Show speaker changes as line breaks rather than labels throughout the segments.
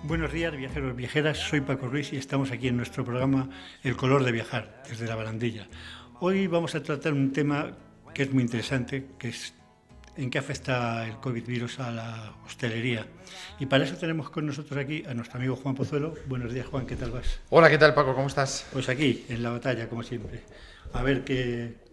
Buenos días, viajeros, viajeras. Soy Paco Ruiz y estamos aquí en nuestro programa El color de viajar, desde la barandilla. Hoy vamos a tratar un tema que es muy interesante, que es en qué afecta el COVID virus a la hostelería. Y para eso tenemos con nosotros aquí a nuestro amigo Juan Pozuelo. Buenos días, Juan, ¿qué tal vas?
Hola, ¿qué tal, Paco? ¿Cómo estás?
Pues aquí, en la batalla, como siempre. A ver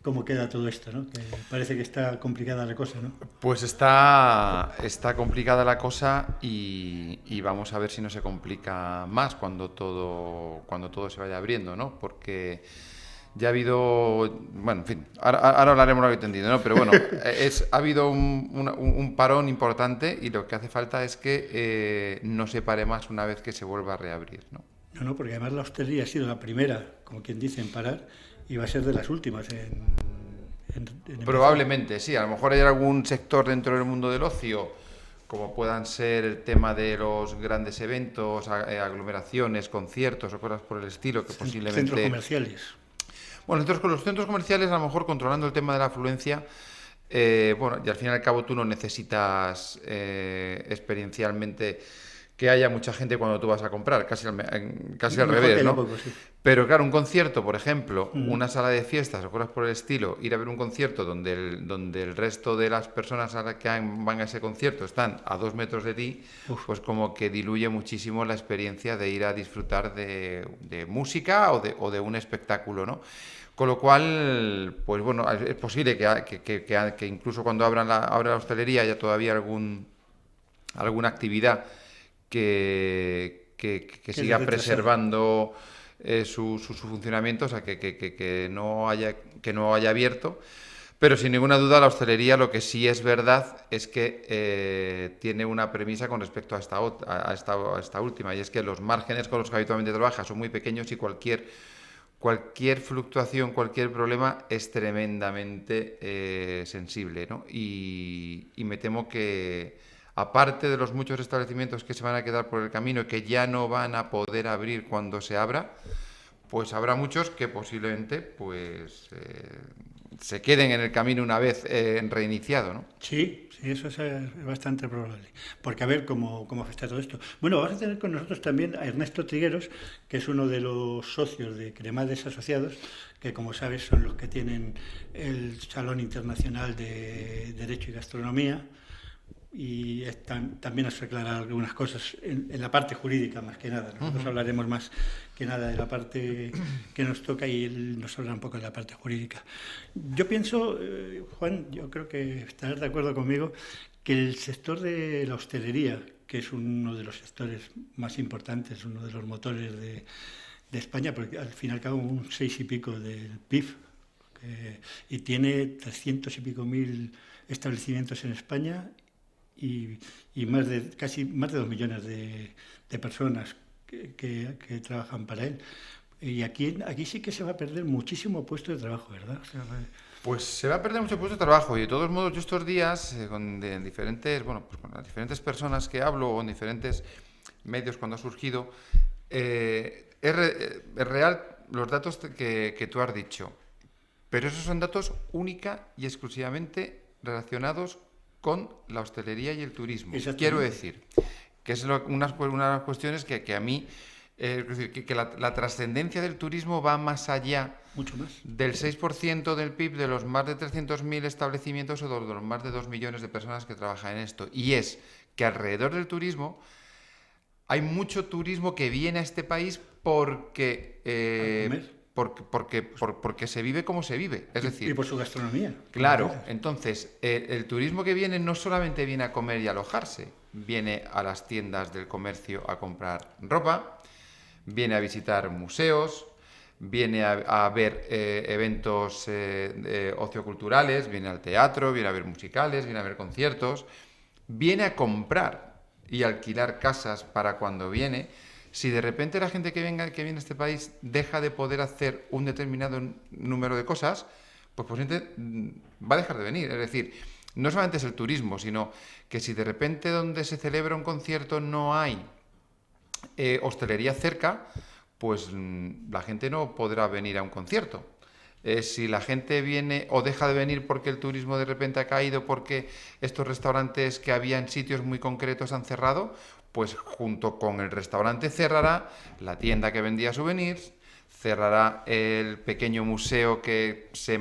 cómo queda todo esto, ¿no? Que parece que está complicada la cosa, ¿no?
Pues está complicada la cosa y vamos a ver si no se complica más cuando todo se vaya abriendo, ¿no? Porque ya ha habido, bueno, en fin, ahora hablaremos lo que he entendido, ¿no? Pero bueno, ha habido un parón importante y lo que hace falta es que no se pare más una vez que se vuelva a reabrir, ¿no?
No, no, porque además la hostelería ha sido la primera, como quien dice, en parar y va a ser de las últimas en empezar.
Probablemente, sí. A lo mejor hay algún sector dentro del mundo del ocio, como puedan ser el tema de los grandes eventos, aglomeraciones, conciertos o cosas por el estilo, que
Centros
posiblemente...
comerciales.
Bueno, los centros comerciales, a lo mejor controlando el tema de la afluencia, bueno, y al fin y al cabo tú no necesitas experiencialmente que haya mucha gente cuando tú vas a comprar, casi al
Mejor
revés,
que haya
¿no?
poco, sí.
Pero claro, un concierto, por ejemplo,
Mm.
una sala de fiestas o cosas por el estilo, ir a ver un concierto donde el resto de las personas a las que van a ese concierto están a 2 metros de ti,
Uf.
pues como que diluye muchísimo la experiencia de ir a disfrutar de música o de un espectáculo, ¿no? Con lo cual, pues bueno, es posible que incluso cuando abra la hostelería haya todavía alguna actividad que
Que les
siga
retrasada.
preservando su funcionamiento, o sea, que no haya abierto. Pero sin ninguna duda la hostelería lo que sí es verdad es que tiene una premisa con respecto a esta última, y es que los márgenes con los que habitualmente trabaja son muy pequeños y cualquier fluctuación, cualquier problema es tremendamente sensible, ¿no? Y me temo que, aparte de los muchos establecimientos que se van a quedar por el camino y que ya no van a poder abrir cuando se abra, pues habrá muchos que posiblemente pues se queden en el camino una vez reiniciado, ¿no?
Sí, sí, eso es bastante probable. Porque a ver cómo afecta todo esto. Bueno, vamos a tener con nosotros también a Ernesto Trigueros, que es uno de los socios de Cremades Asociados, que como sabes son los que tienen el Salón Internacional de Derecho y Gastronomía. Y también nos aclarar algunas cosas en la parte jurídica más que nada. Nosotros hablaremos más que nada de la parte que nos toca y él nos habla un poco de la parte jurídica. Yo pienso, Juan, yo creo que estarás de acuerdo conmigo, que el sector de la hostelería, que es uno de los sectores más importantes, uno de los motores de España, porque al fin y al cabo un 6 y pico del PIB, y tiene 300 y pico mil establecimientos en España y, y casi más de 2 millones de personas que trabajan para él. Y aquí sí que se va a perder muchísimo puesto de trabajo, ¿verdad? O sea,
Pues se va a perder mucho puesto de trabajo y de todos modos yo estos días bueno, pues con las diferentes personas que hablo o en diferentes medios cuando ha surgido, es real los datos que tú has dicho, pero esos son datos única y exclusivamente relacionados con la hostelería y el turismo. Quiero
exactamente,
decir, que es una de las cuestiones que a mí, es decir, que la trascendencia del turismo va más allá
mucho más.
del 6% del PIB de los más de 300.000 establecimientos o de los más de 2 millones de personas que trabajan en esto. Y es que alrededor del turismo hay mucho turismo que viene a este país porque,
A comer.
porque se vive como se vive. Es
Y
decir,
por su gastronomía, como
claro,
quieras.
entonces el turismo que viene no solamente viene a comer y alojarse, viene a las tiendas del comercio a comprar ropa, viene a visitar museos, viene a ver eventos ocioculturales, viene al teatro, viene a ver musicales, viene a ver conciertos, viene a comprar y alquilar casas para cuando viene. Si de repente la gente que viene a este país deja de poder hacer un determinado número de cosas, pues posiblemente va a dejar de venir. Es decir, no solamente es el turismo, sino que si de repente donde se celebra un concierto no hay hostelería cerca, pues la gente no podrá venir a un concierto. Si la gente viene o deja de venir porque el turismo de repente ha caído, porque estos restaurantes que había en sitios muy concretos han cerrado, pues junto con el restaurante cerrará la tienda que vendía souvenirs, cerrará el pequeño museo que se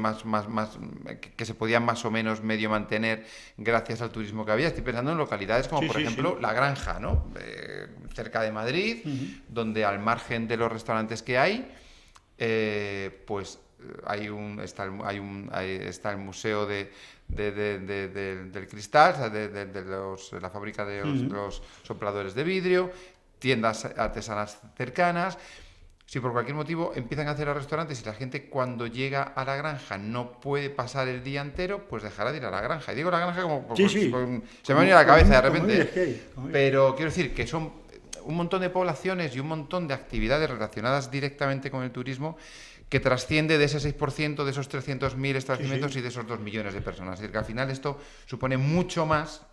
podía más o menos medio mantener gracias al turismo que había. Estoy pensando en localidades como, por ejemplo, La Granja, ¿no? Cerca de Madrid, donde al margen de los restaurantes que hay, pues está el museo del cristal, o sea, de la fábrica de los sopladores de vidrio, tiendas artesanas cercanas. Si por cualquier motivo empiezan a cerrar restaurantes y la gente cuando llega a La Granja no puede pasar el día entero, pues dejará de ir a La Granja. Y digo La Granja como se me ha venido a la cabeza de repente. Pero quiero decir que son un montón de poblaciones y un montón de actividades relacionadas directamente con el turismo que trasciende de ese 6%, de esos 300.000 establecimientos y de esos 2 millones de personas. Es decir, que al final esto supone mucho más,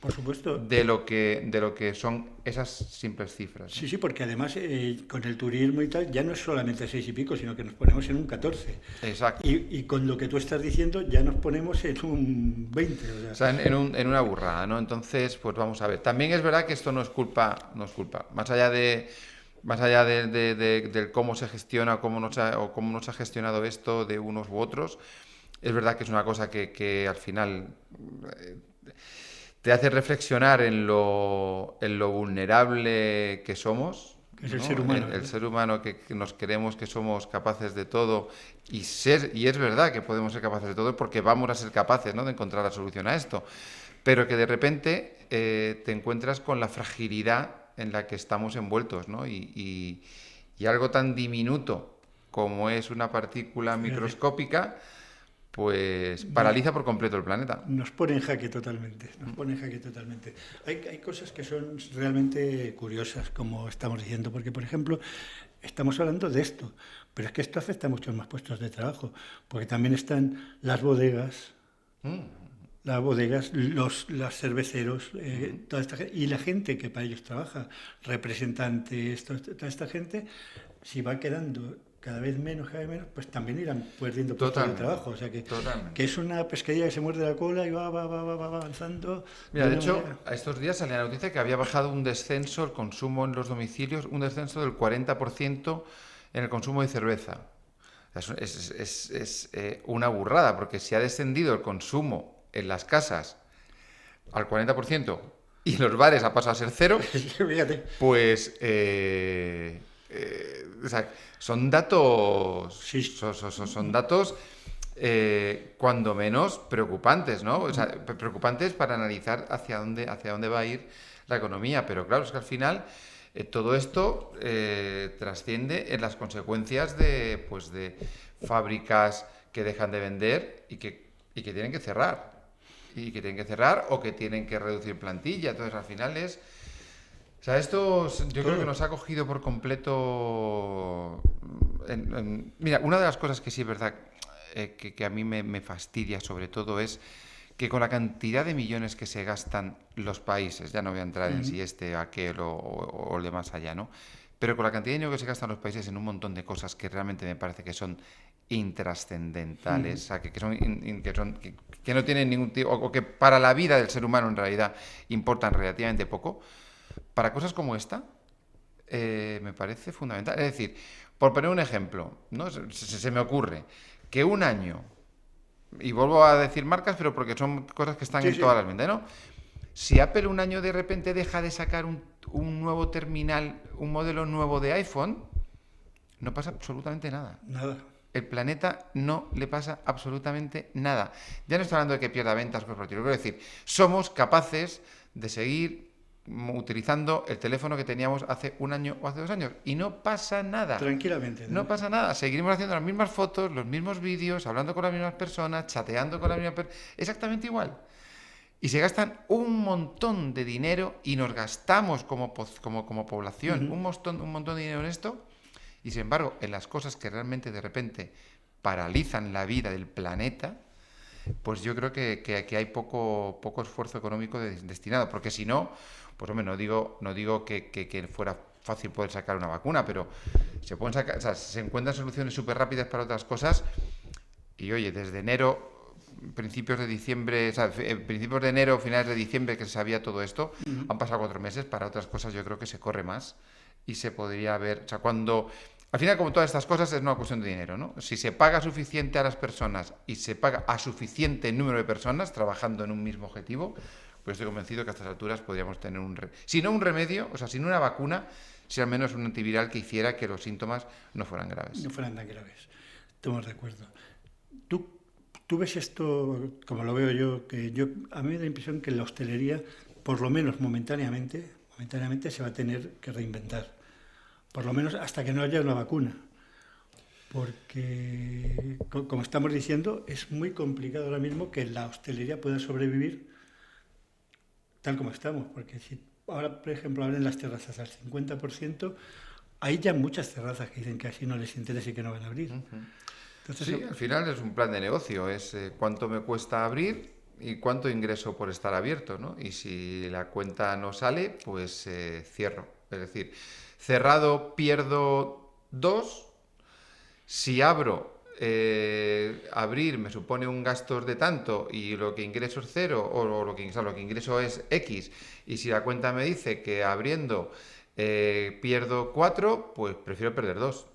por supuesto,
de lo que son esas simples cifras, ¿no?
Sí, porque además con el turismo y tal ya no es solamente 6 y pico, sino que nos ponemos en un 14.
Exacto.
Y con lo que tú estás diciendo ya nos ponemos en un 20.
O sea, en una burrada, ¿no? Entonces, pues vamos a ver. También es verdad que esto no es culpa. Más allá del cómo se gestiona o cómo no se ha gestionado esto de unos u otros, es verdad que es una cosa que al final te hace reflexionar en lo vulnerable que somos,
es
¿no?
El ser humano.
El ser humano que nos creemos que somos capaces de todo y es verdad que podemos ser capaces de todo porque vamos a ser capaces, ¿no?, de encontrar la solución a esto, pero que de repente te encuentras con la fragilidad en la que estamos envueltos, ¿no? Y algo tan diminuto como es una partícula microscópica, pues paraliza por completo el planeta.
Nos pone en jaque totalmente, Hay cosas que son realmente curiosas, como estamos diciendo, porque, por ejemplo, estamos hablando de esto, pero es que esto afecta a muchos más puestos de trabajo, porque también están las bodegas, los cerveceros, toda esta gente, y la gente que para ellos trabaja, representantes, toda esta gente, si va quedando cada vez menos, pues también irán perdiendo puestos de trabajo. O sea que es una pescadilla que se muerde la cola y va avanzando.
Mira, de hecho, a estos días salía la noticia que había bajado un descenso el consumo en los domicilios, un descenso del 40% en el consumo de cerveza. Es una burrada, porque si ha descendido el consumo en las casas al 40% y en los bares ha pasado a ser cero, pues o sea, son datos son datos cuando menos preocupantes, ¿no? O sea, preocupantes para analizar hacia dónde va a ir la economía, pero claro, es que al final todo esto trasciende en las consecuencias de fábricas que dejan de vender y que tienen que cerrar. O que tienen que reducir plantilla. Entonces, al final es... O sea, esto yo creo que nos ha cogido por completo... Mira, una de las cosas que sí es verdad que a mí me fastidia sobre todo es que con la cantidad de millones que se gastan los países, ya no voy a entrar en si aquel o el de más allá, ¿no? Pero con la cantidad de dinero que se gastan los países en un montón de cosas que realmente me parece que son intrascendentales, o sea, que no tienen ningún tipo, o que para la vida del ser humano en realidad importan relativamente poco, para cosas como esta me parece fundamental. Es decir, por poner un ejemplo, ¿no? Se me ocurre que un año, y vuelvo a decir marcas, pero porque son cosas que están en todas las ventas, ¿no? Si Apple un año de repente deja de sacar un nuevo terminal, un modelo nuevo de iPhone, no pasa absolutamente nada. El planeta no le pasa absolutamente nada. Ya no estoy hablando de que pierda ventas, cosas por el estilo. Quiero decir, somos capaces de seguir utilizando el teléfono que teníamos hace un año o hace 2 años y no pasa nada.
Tranquilamente.
No pasa nada. Seguiremos haciendo las mismas fotos, los mismos vídeos, hablando con las mismas personas, chateando con las mismas personas. Exactamente igual. Y se gastan un montón de dinero y nos gastamos como población un montón de dinero en esto. Y sin embargo, en las cosas que realmente de repente paralizan la vida del planeta, pues yo creo que hay poco esfuerzo económico destinado. Porque si no, pues hombre, no digo que fuera fácil poder sacar una vacuna, pero se pueden sacar, o sea, se encuentran soluciones súper rápidas para otras cosas. Y oye, desde enero principios de diciembre, o sea, principios de enero, finales de diciembre que se sabía todo esto, han pasado 4 meses, para otras cosas yo creo que se corre más y se podría ver, o sea, cuando... Al final, como todas estas cosas, es una cuestión de dinero, ¿no? Si se paga suficiente a las personas y se paga a suficiente número de personas trabajando en un mismo objetivo, pues estoy convencido que a estas alturas podríamos tener si no un remedio, o sea, si no una vacuna, si al menos un antiviral que hiciera que los síntomas no fueran graves.
No fueran tan graves. Estamos de acuerdo. ¿Tú ves esto, como lo veo yo, a mí me da la impresión que la hostelería, por lo menos momentáneamente se va a tener que reinventar. Por lo menos hasta que no haya una vacuna. Porque, como estamos diciendo, es muy complicado ahora mismo que la hostelería pueda sobrevivir tal como estamos. Porque si ahora, por ejemplo, abren las terrazas al 50%, hay ya muchas terrazas que dicen que así no les interesa y que no van a abrir. Entonces,
Sí, al final es un plan de negocio, es cuánto me cuesta abrir y cuánto ingreso por estar abierto, ¿no? Y si la cuenta no sale, pues cierro. Es decir, cerrado pierdo 2. Si abro, abrir me supone un gasto de tanto y lo que ingreso es 0, o lo que ingreso es X, y si la cuenta me dice que abriendo pierdo 4, pues prefiero perder 2.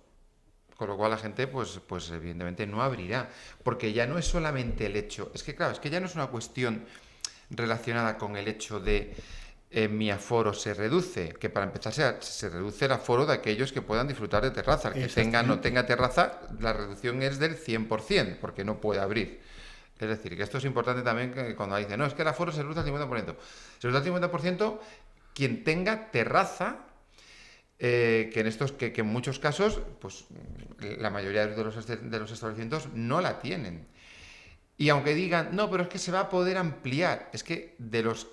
Con lo cual la gente, pues evidentemente no abrirá. Porque ya no es solamente el hecho. Es que claro, es que ya no es una cuestión relacionada con el hecho de mi aforo se reduce. Que para empezar se reduce el aforo de aquellos que puedan disfrutar de terraza. El que tenga no tenga terraza, la reducción es del 100%, porque no puede abrir. Es decir, que esto es importante también que cuando dicen, no, es que el aforo se reduce al 50%. Se reduce al 50% quien tenga terraza. Que en muchos casos, pues la mayoría de los establecimientos no la tienen. Y aunque digan, no, pero es que se va a poder ampliar, es que de los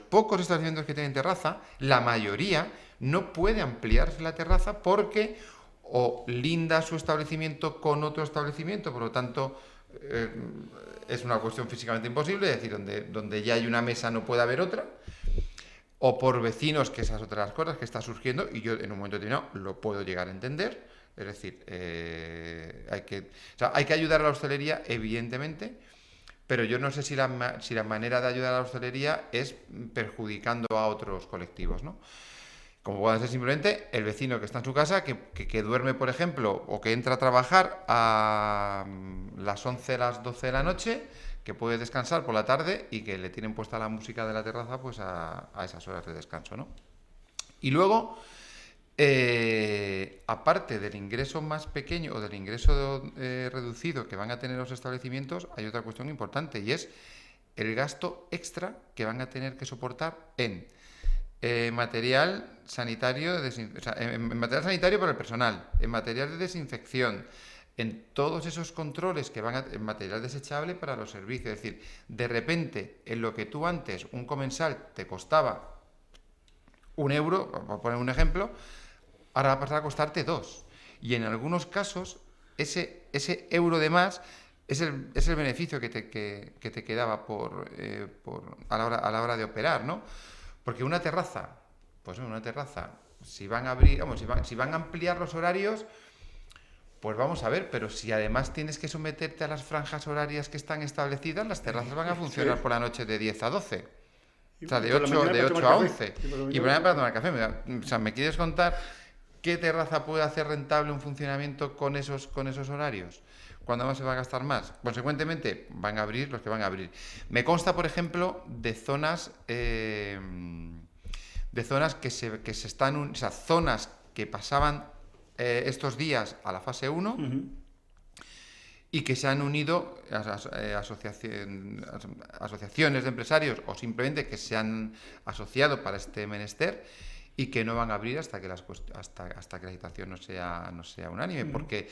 pocos establecimientos que tienen terraza, la mayoría no puede ampliarse la terraza porque o linda su establecimiento con otro establecimiento, por lo tanto es una cuestión físicamente imposible, es decir, donde ya hay una mesa no puede haber otra. O por vecinos, que esas otras cosas que está surgiendo, y yo en un momento determinado lo puedo llegar a entender. Es decir, hay que ayudar a la hostelería, evidentemente, pero yo no sé si la manera de ayudar a la hostelería es perjudicando a otros colectivos, ¿no? Como puede ser simplemente el vecino que está en su casa, que duerme, por ejemplo, o que entra a trabajar a las 11, las 12 de la noche, que puede descansar por la tarde y que le tienen puesta la música de la terraza pues a esas horas de descanso, ¿no? Y luego, aparte del ingreso más pequeño o del ingreso reducido que van a tener los establecimientos, hay otra cuestión importante y es el gasto extra que van a tener que soportar en material sanitario, en material sanitario para el personal, en material de desinfección, en todos esos controles que van en material desechable para los servicios. Es decir, de repente, en lo que tú antes, un comensal, te costaba 1 euro, por poner un ejemplo, ahora va a pasar a costarte 2. Y en algunos casos, ese euro de más es el beneficio que te quedaba a la hora de operar, ¿no? Porque una terraza, si van a abrir, si van a ampliar los horarios, pues vamos a ver, pero si además tienes que someterte a las franjas horarias que están establecidas, las terrazas van a funcionar por la noche de 10 a 12. O sea, de 8 a 11. Y por la mañana para tomar café. O sea, ¿me quieres contar qué terraza puede hacer rentable un funcionamiento con esos horarios? ¿Cuándo más se va a gastar más? Consecuentemente, van a abrir los que van a abrir. Me consta, por ejemplo, de zonas que se están... O sea, zonas que pasaban estos días a la fase 1 y que se han unido a asociaciones de empresarios o simplemente que se han asociado para este menester y que no van a abrir hasta que la situación no sea unánime, porque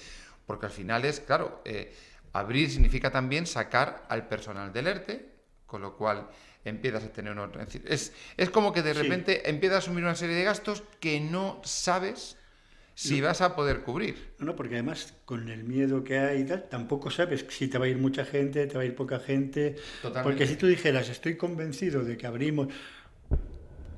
al final es, claro, abrir significa también sacar al personal del ERTE, con lo cual empiezas a tener es como que de repente empiezas a asumir una serie de gastos que no sabes si vas a poder cubrir.
No, porque además con el miedo que hay y tal, tampoco sabes si te va a ir mucha gente, te va a ir poca gente. Totalmente. Porque si tú dijeras, estoy convencido de que abrimos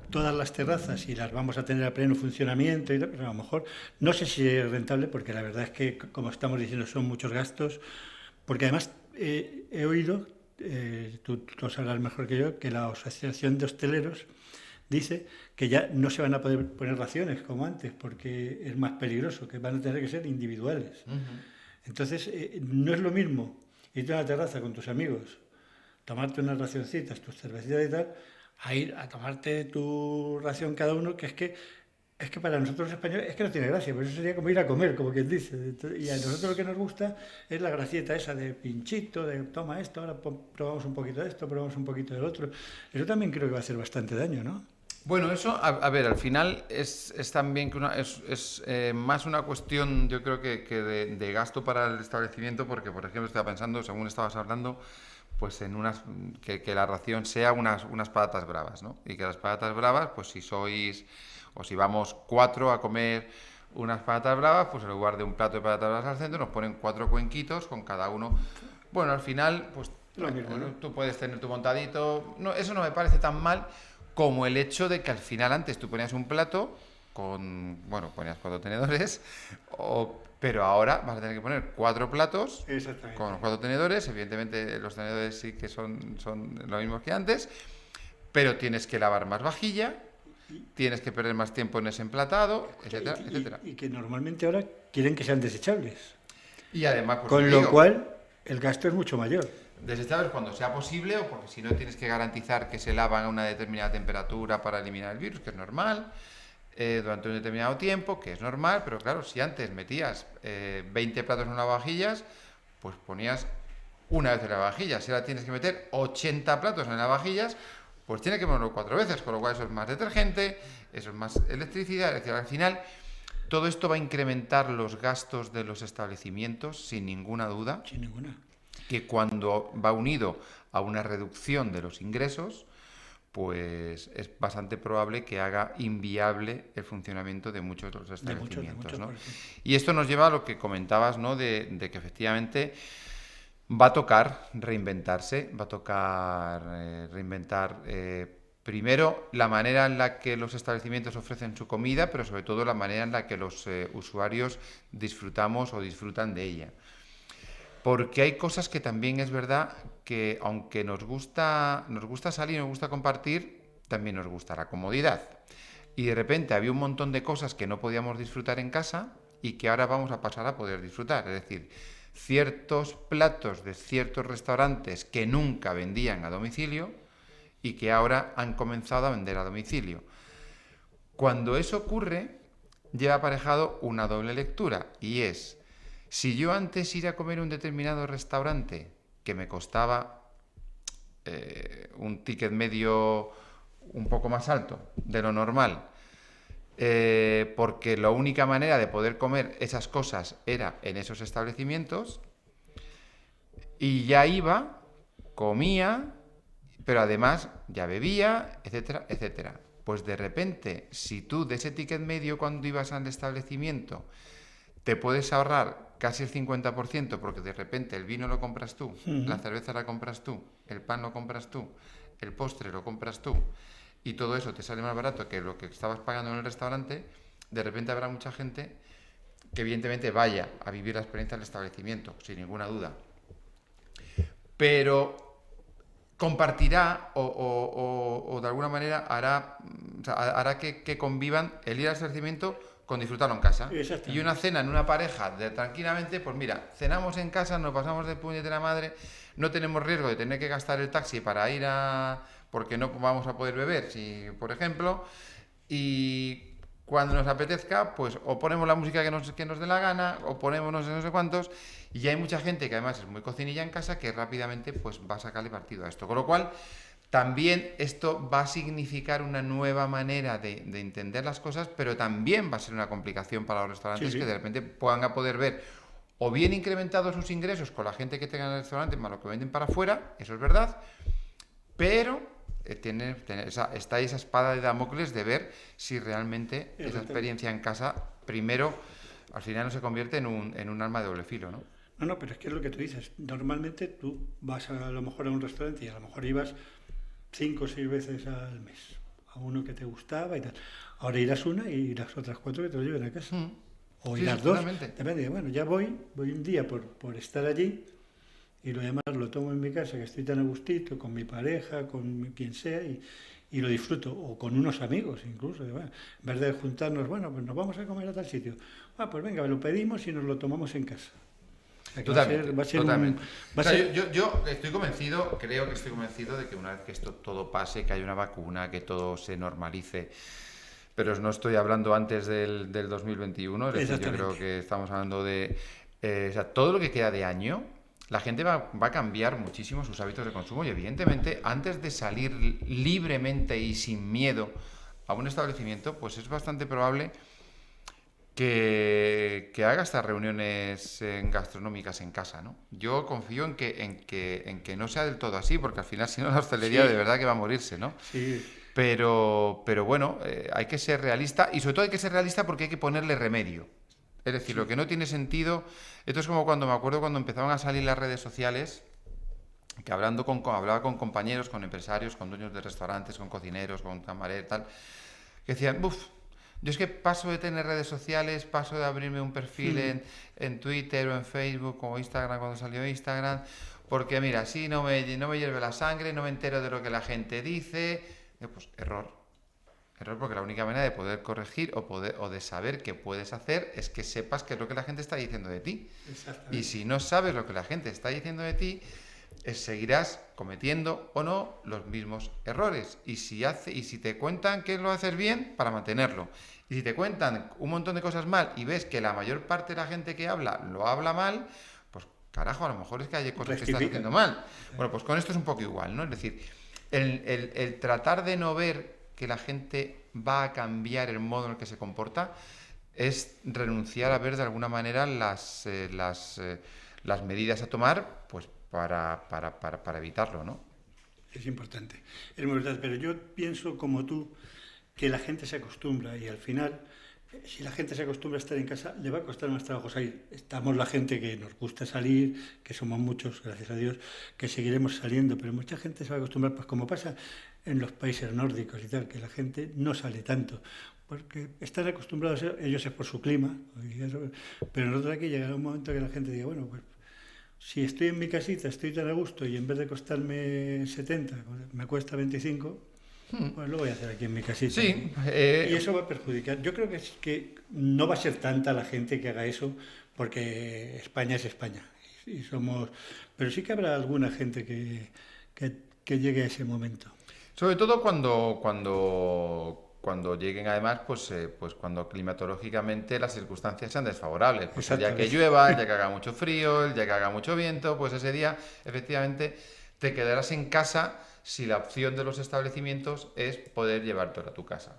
todas las terrazas y las vamos a tener a pleno funcionamiento y tal, pero a lo mejor no sé si es rentable, porque la verdad es que, como estamos diciendo, son muchos gastos, porque además he oído, tú lo sabrás mejor que yo, que la Asociación de Hosteleros dice que ya no se van a poder poner raciones como antes porque es más peligroso, que van a tener que ser individuales. Entonces, no es lo mismo irte a una terraza con tus amigos, tomarte unas racioncitas, tus cervecitas y tal, a ir a tomarte tu ración cada uno, que es que para nosotros los españoles es que no tiene gracia, pero eso sería como ir a comer, como quien dice. Y a nosotros lo que nos gusta es la gracieta esa de pinchito, de toma esto, ahora probamos un poquito de esto, probamos un poquito del otro. Eso también creo que va a hacer bastante daño, ¿no?
Bueno, eso, a ver, al final es también que es más una cuestión, yo creo que de gasto para el establecimiento, porque, por ejemplo, estaba pensando, según estabas hablando, pues en que la ración sea unas patatas bravas, ¿no? Y que las patatas bravas, pues si sois, o si vamos 4 a comer unas patatas bravas, pues en lugar de un plato de patatas bravas al centro, nos ponen 4 cuenquitos con cada uno. Bueno, al final, pues
Lo mismo, ¿no?
tú puedes tener tu montadito. No, eso no me parece tan mal como el hecho de que al final antes tú ponías un plato bueno, ponías 4 tenedores, pero ahora vas a tener que poner 4 platos
Exactamente.
con los 4 tenedores. Evidentemente los tenedores sí que son los mismos que antes, pero tienes que lavar más vajilla, tienes que perder más tiempo en ese emplatado, etcétera, etcétera.
Y que normalmente ahora quieren que sean desechables.
Y además, pues
Con lo cual, el gasto es mucho mayor.
desechables cuando sea posible, o porque si no tienes que garantizar que se lavan a una determinada temperatura para eliminar el virus, que es normal, durante un determinado tiempo, que es normal, pero claro, si antes metías 20 platos en una vajillas, pues ponías una vez en la vajilla. Si ahora tienes que meter 80 platos en las vajillas, pues tienes que ponerlo 4 veces, con lo cual eso es más detergente, eso es más electricidad, es decir, al final todo esto va a incrementar los gastos de los establecimientos, sin ninguna duda,
Sin ninguna.
que cuando va unido a una reducción de los ingresos, pues es bastante probable que haga inviable el funcionamiento de muchos de los establecimientos, ¿no? Y esto nos lleva a lo que comentabas, ¿no? De que efectivamente va a tocar reinventarse, va a tocar reinventar primero la manera en la que los establecimientos ofrecen su comida, pero sobre todo la manera en la que los usuarios disfrutamos o disfrutan de ella. Porque hay cosas que también es verdad que, aunque nos gusta salir, nos gusta compartir, también nos gusta la comodidad. Y de repente había un montón de cosas que no podíamos disfrutar en casa y que ahora vamos a pasar a poder disfrutar. Es decir, ciertos platos de ciertos restaurantes que nunca vendían a domicilio y que ahora han comenzado a vender a domicilio. Cuando eso ocurre, lleva aparejado una doble lectura, y es: si yo antes ir a comer a un determinado restaurante que me costaba un ticket medio un poco más alto de lo normal, porque la única manera de poder comer esas cosas era en esos establecimientos, y ya iba, comía, pero además ya bebía, etcétera, etcétera. Pues de repente, si tú de ese ticket medio cuando ibas al establecimiento te puedes ahorrar casi el 50%, porque de repente el vino lo compras tú, la cerveza la compras tú, el pan lo compras tú, el postre lo compras tú, y todo eso te sale más barato que lo que estabas pagando en el restaurante, de repente habrá mucha gente que evidentemente vaya a vivir la experiencia del establecimiento, sin ninguna duda. Pero compartirá o de alguna manera hará que convivan el ir al establecimiento con disfrutarlo en casa. Y una cena en una pareja tranquilamente, pues mira, cenamos en casa, nos pasamos de puñetera madre, no tenemos riesgo de tener que gastar el taxi para ir porque no vamos a poder beber, si, por ejemplo, y cuando nos apetezca, pues o ponemos la música que nos dé la gana, o ponemos no sé cuántos, y hay mucha gente que además es muy cocinilla en casa que rápidamente pues va a sacarle partido a esto. Con lo cual, también esto va a significar una nueva manera de entender las cosas, pero también va a ser una complicación para los restaurantes que de repente puedan a poder ver o bien incrementados sus ingresos con la gente que tenga en el restaurante más lo que venden para afuera, eso es verdad, pero está esa espada de Damocles de ver si realmente esa experiencia en casa, primero, al final no se convierte en un arma de doble filo, ¿no?
No, pero es que es lo que tú dices. Normalmente tú vas a lo mejor a un restaurante y a lo mejor ibas 5 o 6 veces al mes a uno que te gustaba y tal. Ahora irás una y las otras 4 que te lo lleven a casa. O
Sí,
irás
sí,
2.
totalmente.
Depende. Bueno, ya voy un día por estar allí y lo demás lo tomo en mi casa, que estoy tan a gustito, con mi pareja, con quien sea, y lo disfruto, o con unos amigos incluso. Bueno, en vez de juntarnos, bueno, pues nos vamos a comer a tal sitio. Pues venga, lo pedimos y nos lo tomamos en casa. O sea, que
Totalmente,
va a ser
totalmente.
va
O
a
sea,
ser,
yo estoy convencido, creo que estoy convencido de que una vez que esto todo pase, que haya una vacuna, que todo se normalice, pero no estoy hablando antes del 2021, es decir, yo creo
exactamente.
que estamos hablando de... o sea, todo lo que queda de año, la gente va a cambiar muchísimo sus hábitos de consumo y evidentemente antes de salir libremente y sin miedo a un establecimiento, pues es bastante probable que haga estas reuniones gastronómicas en casa, ¿no? Yo confío en que no sea del todo así, porque al final si no la hostelería de
Sí,
verdad que va a morirse, ¿no?
sí,
Pero bueno, hay que ser realista y sobre todo hay que ser realista porque hay que ponerle remedio. Es decir, lo
sí.
que no tiene sentido, esto es como cuando me acuerdo cuando empezaban a salir las redes sociales, que hablaba con compañeros, con empresarios, con dueños de restaurantes, con cocineros, con camareros, tal, que decían, uff, yo es que paso de tener redes sociales, paso de abrirme un perfil
Mm,
en Twitter o en Facebook o Instagram cuando salió Instagram, porque mira, así no me hierve la sangre, no me entero de lo que la gente dice. Pues error. Error porque la única manera de poder corregir o de saber qué puedes hacer es que sepas qué es lo que la gente está diciendo de ti. Y
exactamente.
si no sabes lo que la gente está diciendo de ti, seguirás cometiendo o no los mismos errores. Y si te cuentan que lo haces bien, para mantenerlo. Y si te cuentan un montón de cosas mal y ves que la mayor parte de la gente que habla lo habla mal, pues carajo, a lo mejor es que hay cosas que estás
Rectifican.
haciendo mal. Bueno, pues con esto es un poco igual, ¿no? Es decir, el tratar de no ver que la gente va a cambiar el modo en el que se comporta es renunciar a ver de alguna manera las medidas a tomar pues para evitarlo, ¿no?
Es importante. Es muy importante, pero yo pienso como tú que la gente se acostumbra y al final, si la gente se acostumbra a estar en casa, le va a costar más trabajo salir. Estamos la gente que nos gusta salir, que somos muchos, gracias a Dios, que seguiremos saliendo, pero mucha gente se va a acostumbrar, pues como pasa en los países nórdicos y tal, que la gente no sale tanto, porque están acostumbrados, ellos es por su clima, pero nosotros aquí llegará un momento que la gente diga, bueno, pues si estoy en mi casita, estoy tan a gusto y en vez de costarme 70, me cuesta 25, pues lo voy a hacer aquí en mi casita.
Sí,
Y eso va a perjudicar. Yo creo que no va a ser tanta la gente que haga eso, porque España es España. Y somos, pero sí que habrá alguna gente que llegue a ese momento.
sobre todo cuando lleguen además, pues cuando climatológicamente las circunstancias sean desfavorables. Pues el día que
Exactamente.
llueva, el día que haga mucho frío, el día que haga mucho viento, pues ese día efectivamente te quedarás en casa si la opción de los establecimientos es poder llevártelo a tu casa,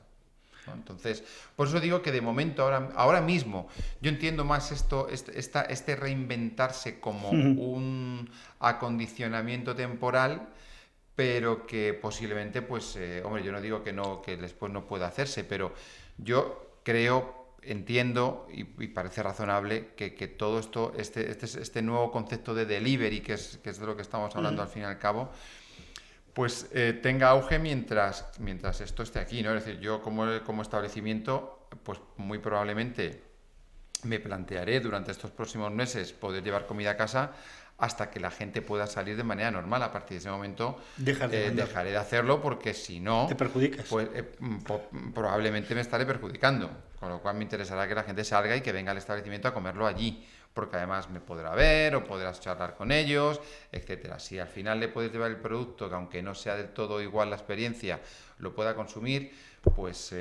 ¿no? Entonces, por eso digo que de momento, ahora mismo, yo entiendo más este reinventarse como un acondicionamiento temporal, pero que posiblemente, pues, hombre, yo no digo que no, que después no pueda hacerse, pero yo creo, entiendo y parece razonable que todo esto, este nuevo concepto de delivery, que es de lo que estamos hablando al fin y al cabo, pues tenga auge mientras esto esté aquí, ¿no? Es decir, yo como establecimiento, pues muy probablemente me plantearé durante estos próximos meses poder llevar comida a casa hasta que la gente pueda salir de manera normal. A partir de ese momento
Dejar de mandarlo.
dejaré de hacerlo porque si
Te
no,
perjudicas.
pues probablemente me estaré perjudicando. Con lo cual me interesará que la gente salga y que venga al establecimiento a comerlo allí, porque además me podrá ver o podrás charlar con ellos, etcétera. Si al final le puedes llevar el producto, que aunque no sea del todo igual la experiencia, lo pueda consumir, pues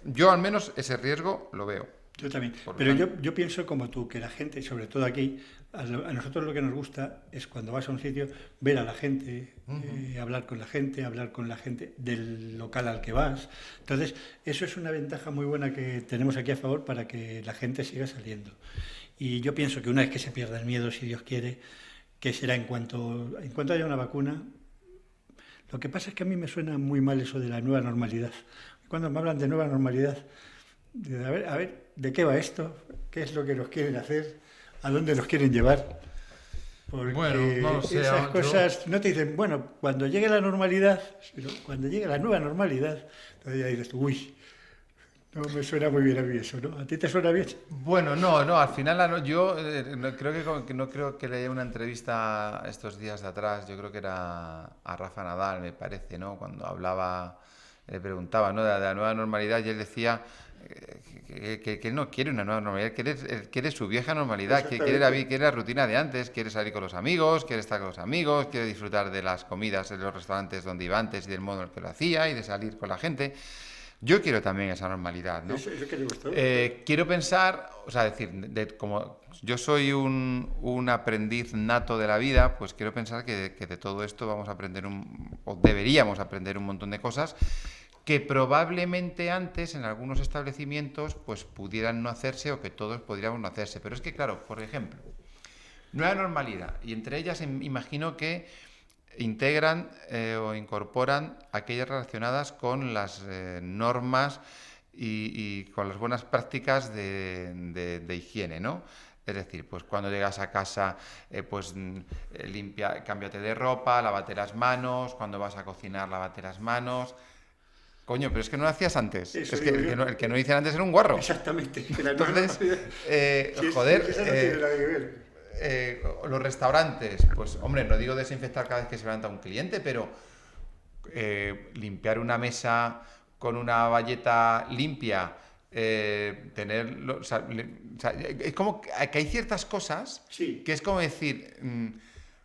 yo al menos ese riesgo lo veo.
Yo también.
Por lo
Pero
tanto,
yo pienso como tú, que la gente, y sobre todo aquí, a nosotros lo que nos gusta es cuando vas a un sitio, ver a la gente, hablar con la gente del local al que vas. Entonces, eso es una ventaja muy buena que tenemos aquí a favor para que la gente siga saliendo. Y yo pienso que una vez que se pierda el miedo, si Dios quiere, que será en cuanto haya una vacuna. Lo que pasa es que a mí me suena muy mal eso de la nueva normalidad. Cuando me hablan de nueva normalidad, a ver, ¿de qué va esto? ¿Qué es lo que nos quieren hacer? ¿A dónde nos quieren llevar?
bueno, no lo
Porque
sé,
esas
yo...
cosas no te dicen, bueno, cuando llegue la normalidad, sino cuando llegue la nueva normalidad, entonces ya dices, uy, No me suena muy bien a mí eso, ¿no? ¿A ti te suena bien?
Bueno, no, al final yo creo que no creo que leí una entrevista estos días de atrás, yo creo que era a Rafa Nadal, me parece, ¿no? Cuando hablaba, le preguntaba, ¿no? De la nueva normalidad y él decía que él no quiere una nueva normalidad, quiere su vieja normalidad,
Exactamente.
quiere la rutina de antes, quiere salir con los amigos, quiere estar con los amigos, quiere disfrutar de las comidas en los restaurantes donde iba antes y del modo en el que lo hacía y de salir con la gente. Yo quiero también esa normalidad, ¿no?
Eso que te gustó.
Quiero pensar, o sea, decir, como yo soy un aprendiz nato de la vida, pues quiero pensar que de todo esto vamos a aprender o deberíamos aprender un montón de cosas que probablemente antes en algunos establecimientos pues pudieran no hacerse o que todos podríamos no hacerse. Pero es que, claro, por ejemplo, nueva normalidad, y entre ellas imagino que integran o incorporan aquellas relacionadas con las normas y con las buenas prácticas de higiene, ¿no? Es decir, pues cuando llegas a casa, limpia, cámbiate de ropa, lávate las manos, cuando vas a cocinar, lávate las manos. Coño, pero es que no lo hacías antes.
Eso
Es que
digo yo.
el que no hiciera antes era un guarro.
Exactamente. Que la nueva
Entonces,
normalidad. Si es
joder,
que eso no tiene nada que ver.
los restaurantes, pues hombre, no digo desinfectar cada vez que se levanta un cliente, pero limpiar una mesa con una bayeta limpia, o sea, es como que hay ciertas cosas
Sí.
que es como decir,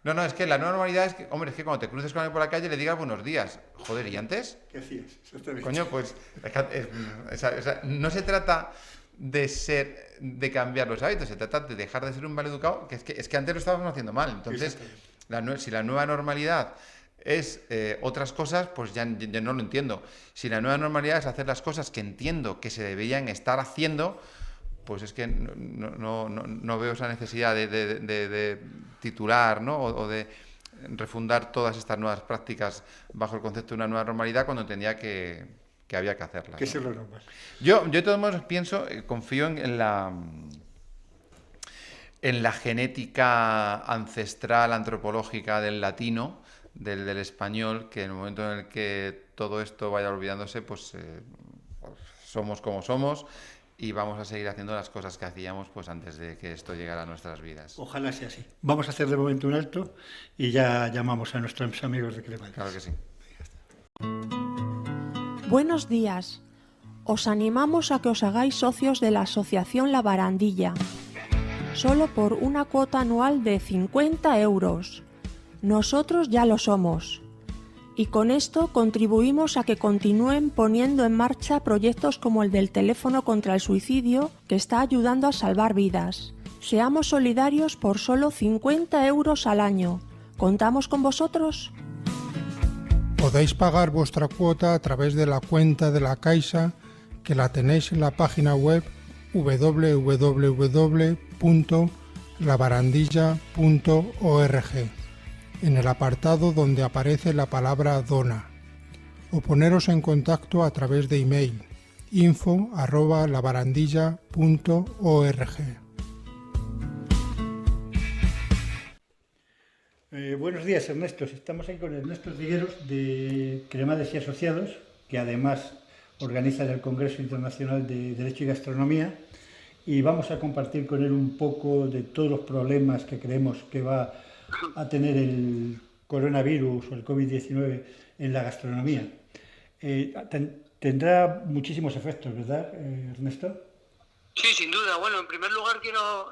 no, es que la nueva normalidad es que, hombre, es que cuando te cruces con alguien por la calle le digas buenos días. Joder, ¿y antes?
¿Qué hacías? Exactamente.
Coño, pues o sea, no se trata de cambiar los hábitos, se trata de dejar de ser un maleducado, que es que antes lo estábamos haciendo mal. Entonces,
Exactamente.
si la nueva normalidad es otras cosas, pues ya no lo entiendo. Si la nueva normalidad es hacer las cosas que entiendo que se deberían estar haciendo, pues es que no veo esa necesidad de titular, ¿no? O de refundar todas estas nuevas prácticas bajo el concepto de una nueva normalidad cuando entendía que había que hacerlas,
Que
¿no?
eso es lo normal.
Yo de todos modos pienso, confío en la genética ancestral antropológica del latino, del español, que en el momento en el que todo esto vaya olvidándose, pues somos como somos y vamos a seguir haciendo las cosas que hacíamos pues antes de que esto llegara a nuestras vidas.
Ojalá sea así. Vamos a hacer de momento un alto y ya llamamos a nuestros amigos de
Claro
Cremades.
que sí.
Buenos días. Os animamos a que os hagáis socios de la Asociación La Barandilla, solo por una cuota anual de 50 euros. Nosotros ya lo somos. Y con esto contribuimos a que continúen poniendo en marcha proyectos como el del teléfono contra el suicidio, que está ayudando a salvar vidas. Seamos solidarios por solo 50 euros al año. ¿Contamos con vosotros?
Podéis pagar vuestra cuota a través de la cuenta de la Caixa, que la tenéis en la página web www.labarandilla.org, en el apartado donde aparece la palabra dona, o poneros en contacto a través de email info@labarandilla.org.
Buenos días, Ernesto. Estamos aquí con Ernesto Trigueros de Cremades y Asociados, que además organiza el Congreso Internacional de Derecho y Gastronomía, y vamos a compartir con él un poco de todos los problemas que creemos que va a tener el coronavirus o el COVID-19 en la gastronomía. Tendrá muchísimos efectos, ¿verdad, Ernesto?
Sí, sin duda. Bueno, en primer lugar quiero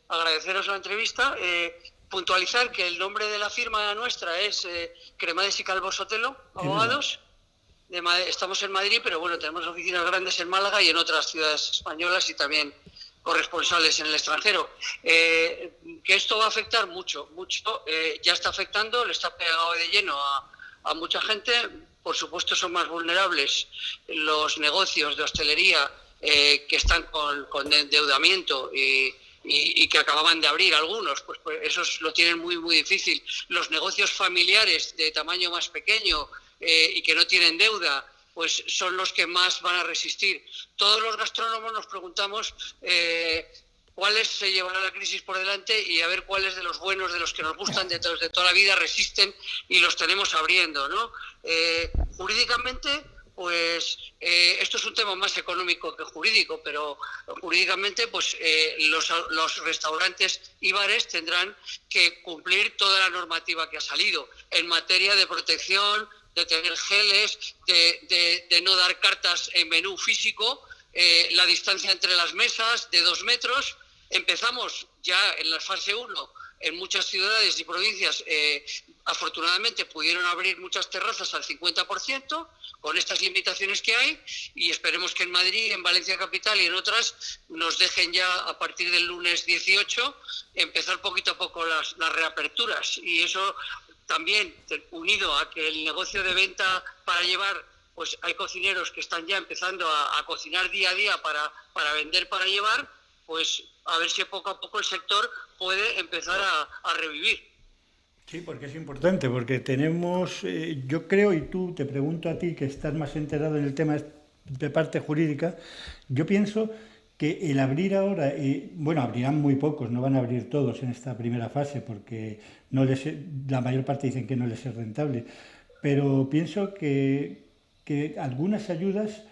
agradeceros la entrevista, puntualizar que el nombre de la firma nuestra es Cremades y Calvo Sotelo, abogados. Estamos en Madrid, pero bueno, tenemos oficinas grandes en Málaga y en otras ciudades españolas y también corresponsales en el extranjero. Que esto va a afectar mucho, ya está afectando, le está pegado de lleno a mucha gente. Por supuesto son más vulnerables los negocios de hostelería que están con endeudamiento y que acababan de abrir algunos, pues esos lo tienen muy, muy difícil. Los negocios familiares de tamaño más pequeño y que no tienen deuda, pues son los que más van a resistir. Todos los gastrónomos nos preguntamos cuáles se llevará la crisis por delante y a ver cuáles de los buenos, de los que nos gustan de toda la vida, resisten y los tenemos abriendo, ¿no? Jurídicamente, pues esto es un tema más económico que jurídico, pero jurídicamente pues los restaurantes y bares tendrán que cumplir toda la normativa que ha salido en materia de protección, de tener geles, de no dar cartas en menú físico, la distancia entre las mesas de 2 metros. Empezamos ya en la fase 1 en muchas ciudades y provincias. Afortunadamente pudieron abrir muchas terrazas al 50% con estas limitaciones que hay, y esperemos que en Madrid, en Valencia Capital y en otras nos dejen ya a partir del lunes 18 empezar poquito a poco las reaperturas. Y eso también, unido a que el negocio de venta para llevar, pues hay cocineros que están ya empezando a cocinar día a día para vender para llevar, pues a ver si poco a poco el sector puede empezar a revivir.
Sí, porque es importante, porque tenemos, yo creo, y tú te pregunto a ti que estás más enterado en el tema de parte jurídica, yo pienso que el abrir ahora, bueno, abrirán muy pocos, no van a abrir todos en esta primera fase, porque la mayor parte dicen que no les es rentable, pero pienso que algunas ayudas,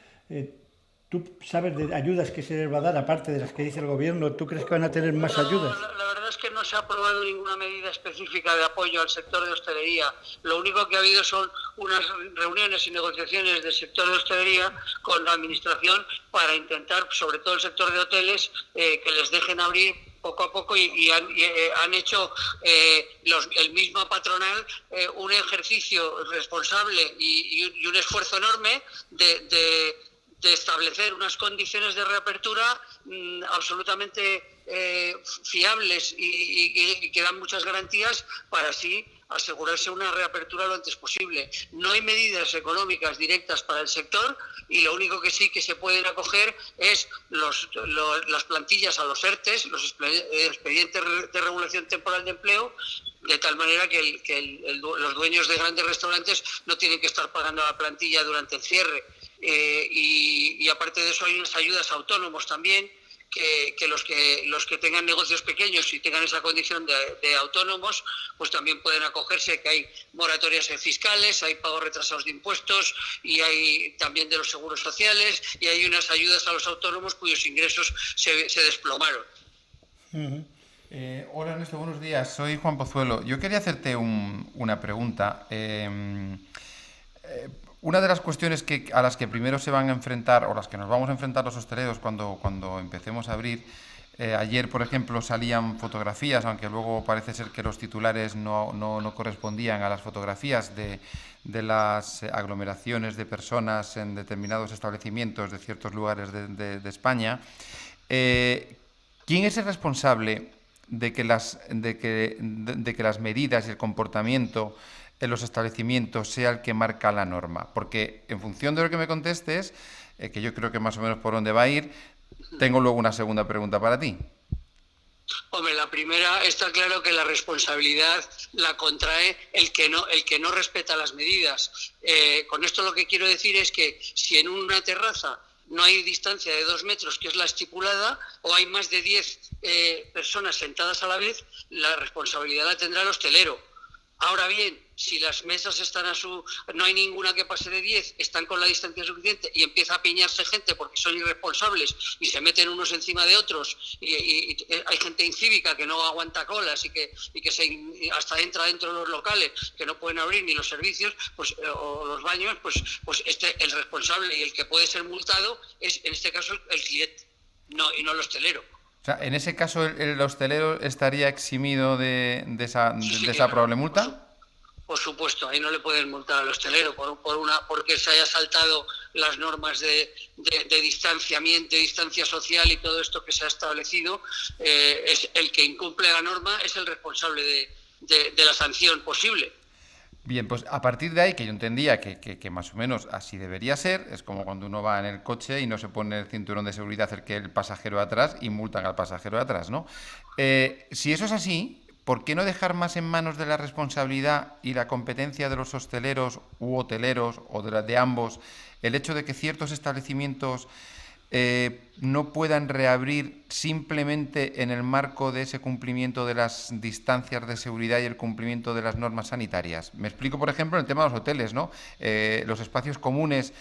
tú sabes de ayudas que se les va a dar, aparte de las que dice el gobierno, ¿tú crees que van a tener más ayudas?
La verdad es que no se ha aprobado ninguna medida específica de apoyo al sector de hostelería. Lo único que ha habido son unas reuniones y negociaciones del sector de hostelería con la administración para intentar, sobre todo el sector de hoteles, que les dejen abrir poco a poco, y han hecho el mismo patronal un ejercicio responsable y un esfuerzo enorme de establecer unas condiciones de reapertura absolutamente fiables y que dan muchas garantías para así asegurarse una reapertura lo antes posible. No hay medidas económicas directas para el sector, y lo único que sí que se pueden acoger es las plantillas a los ERTES, los expedientes de regulación temporal de empleo, de tal manera que los dueños de grandes restaurantes no tienen que estar pagando la plantilla durante el cierre. Y aparte de eso hay unas ayudas a autónomos también, que los que tengan negocios pequeños y tengan esa condición de autónomos, pues también pueden acogerse, que hay moratorias fiscales, hay pagos retrasados de impuestos, y hay también de los seguros sociales, y hay unas ayudas a los autónomos cuyos ingresos se desplomaron.
Hola Ernesto, buenos días, soy Juan Pozuelo. Yo quería hacerte una pregunta. Una de las cuestiones a las que primero se van a enfrentar, o las que nos vamos a enfrentar los hosteleros cuando empecemos a abrir, ayer, por ejemplo, salían fotografías, aunque luego parece ser que los titulares no correspondían a las fotografías de las aglomeraciones de personas en determinados establecimientos de ciertos lugares de España. ¿Quién es el responsable de que las medidas y el comportamiento en los establecimientos sea el que marca la norma? Porque en función de lo que me contestes, que yo creo que más o menos por dónde va a ir, tengo luego una segunda pregunta para ti.
Hombre, la primera, está claro que la responsabilidad la contrae el que no respeta las medidas. Con esto lo que quiero decir es que si en una terraza no hay distancia de 2 metros, que es la estipulada, o hay más de 10 personas sentadas a la vez, la responsabilidad la tendrá el hostelero. Ahora bien, si las mesas están no hay ninguna que pase de 10, están con la distancia suficiente y empieza a piñarse gente porque son irresponsables y se meten unos encima de otros, y hay gente incívica que no aguanta colas y que hasta entra dentro de los locales, que no pueden abrir ni los servicios, pues, o los baños, pues el responsable y el que puede ser multado es, en este caso, el cliente, y no el hostelero.
O sea, en ese caso el hostelero estaría eximido de esa probable multa.
Por supuesto, ahí no le pueden multar al hostelero porque se haya saltado las normas de distanciamiento, distancia social y todo esto que se ha establecido. Es el que incumple la norma, es el responsable de la sanción posible.
Bien, pues a partir de ahí, que yo entendía que más o menos así debería ser, es como cuando uno va en el coche y no se pone el cinturón de seguridad el pasajero de atrás y multan al pasajero de atrás, ¿no? Si eso es así, ¿por qué no dejar más en manos de la responsabilidad y la competencia de los hosteleros u hoteleros, o de ambos, el hecho de que ciertos establecimientos no puedan reabrir simplemente en el marco de ese cumplimiento de las distancias de seguridad y el cumplimiento de las normas sanitarias. Me explico, por ejemplo, en el tema de los hoteles, ¿no? Los espacios comunes,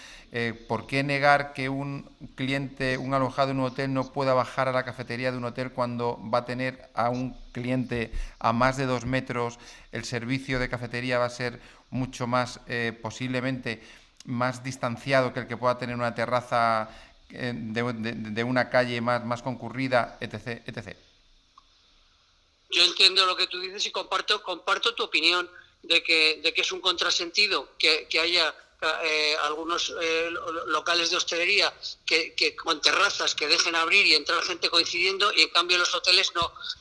¿por qué negar que un cliente, un alojado en un hotel, no pueda bajar a la cafetería de un hotel cuando va a tener a un cliente a más de 2 metros? El servicio de cafetería va a ser mucho más, posiblemente, más distanciado que el que pueda tener una terraza de una calle más concurrida, etc., etc.
Yo entiendo lo que tú dices y comparto tu opinión de que es un contrasentido que haya algunos locales de hostelería que con terrazas que dejen abrir y entrar gente coincidiendo, y en cambio los hoteles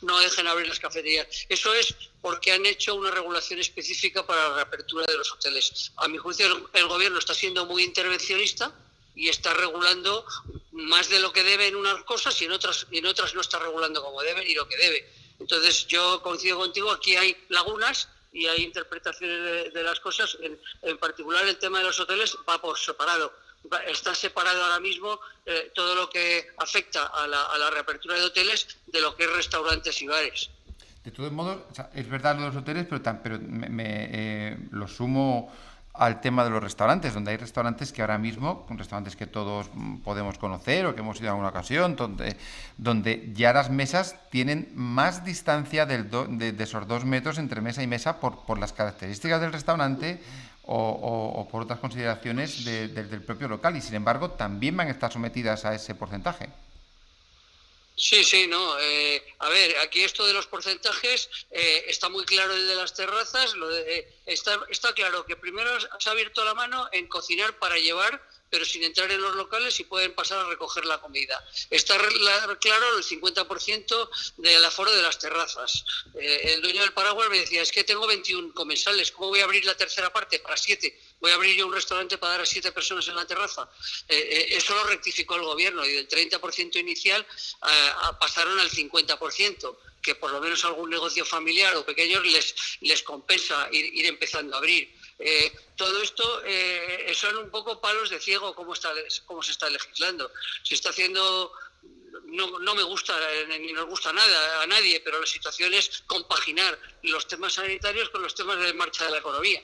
no dejen abrir las cafeterías. Eso es porque han hecho una regulación específica para la reapertura de los hoteles. A mi juicio el gobierno está siendo muy intervencionista y está regulando más de lo que debe en unas cosas y en otras no está regulando como debe ni lo que debe. Entonces yo coincido contigo, aquí hay lagunas y hay interpretaciones de las cosas. En particular el tema de los hoteles va por separado. Está separado ahora mismo todo lo que afecta a la reapertura de hoteles de lo que es restaurantes y bares.
De todos modos, o sea, es verdad lo de los hoteles, pero lo sumo al tema de los restaurantes, donde hay restaurantes que ahora mismo, restaurantes que todos podemos conocer o que hemos ido en alguna ocasión, donde ya las mesas tienen más distancia de esos 2 metros entre mesa y mesa por las características del restaurante o por otras consideraciones del propio local, y sin embargo también van a estar sometidas a ese porcentaje.
Sí, no. A ver, aquí esto de los porcentajes está muy claro el de las terrazas. Está claro que primero se ha abierto la mano en cocinar para llevar, pero sin entrar en los locales y pueden pasar a recoger la comida. Está claro el 50% del aforo de las terrazas. El dueño del Paraguas me decía, es que tengo 21 comensales, ¿cómo voy a abrir la tercera parte para 7? ¿Voy a abrir yo un restaurante para dar a 7 personas en la terraza? Eso lo rectificó el gobierno y del 30% inicial pasaron al 50%, que por lo menos algún negocio familiar o pequeño les compensa ir empezando a abrir. Todo esto son un poco palos de ciego cómo se está legislando. Se está haciendo, no me gusta ni nos gusta nada a nadie, pero la situación es compaginar los temas sanitarios con los temas de marcha de la economía.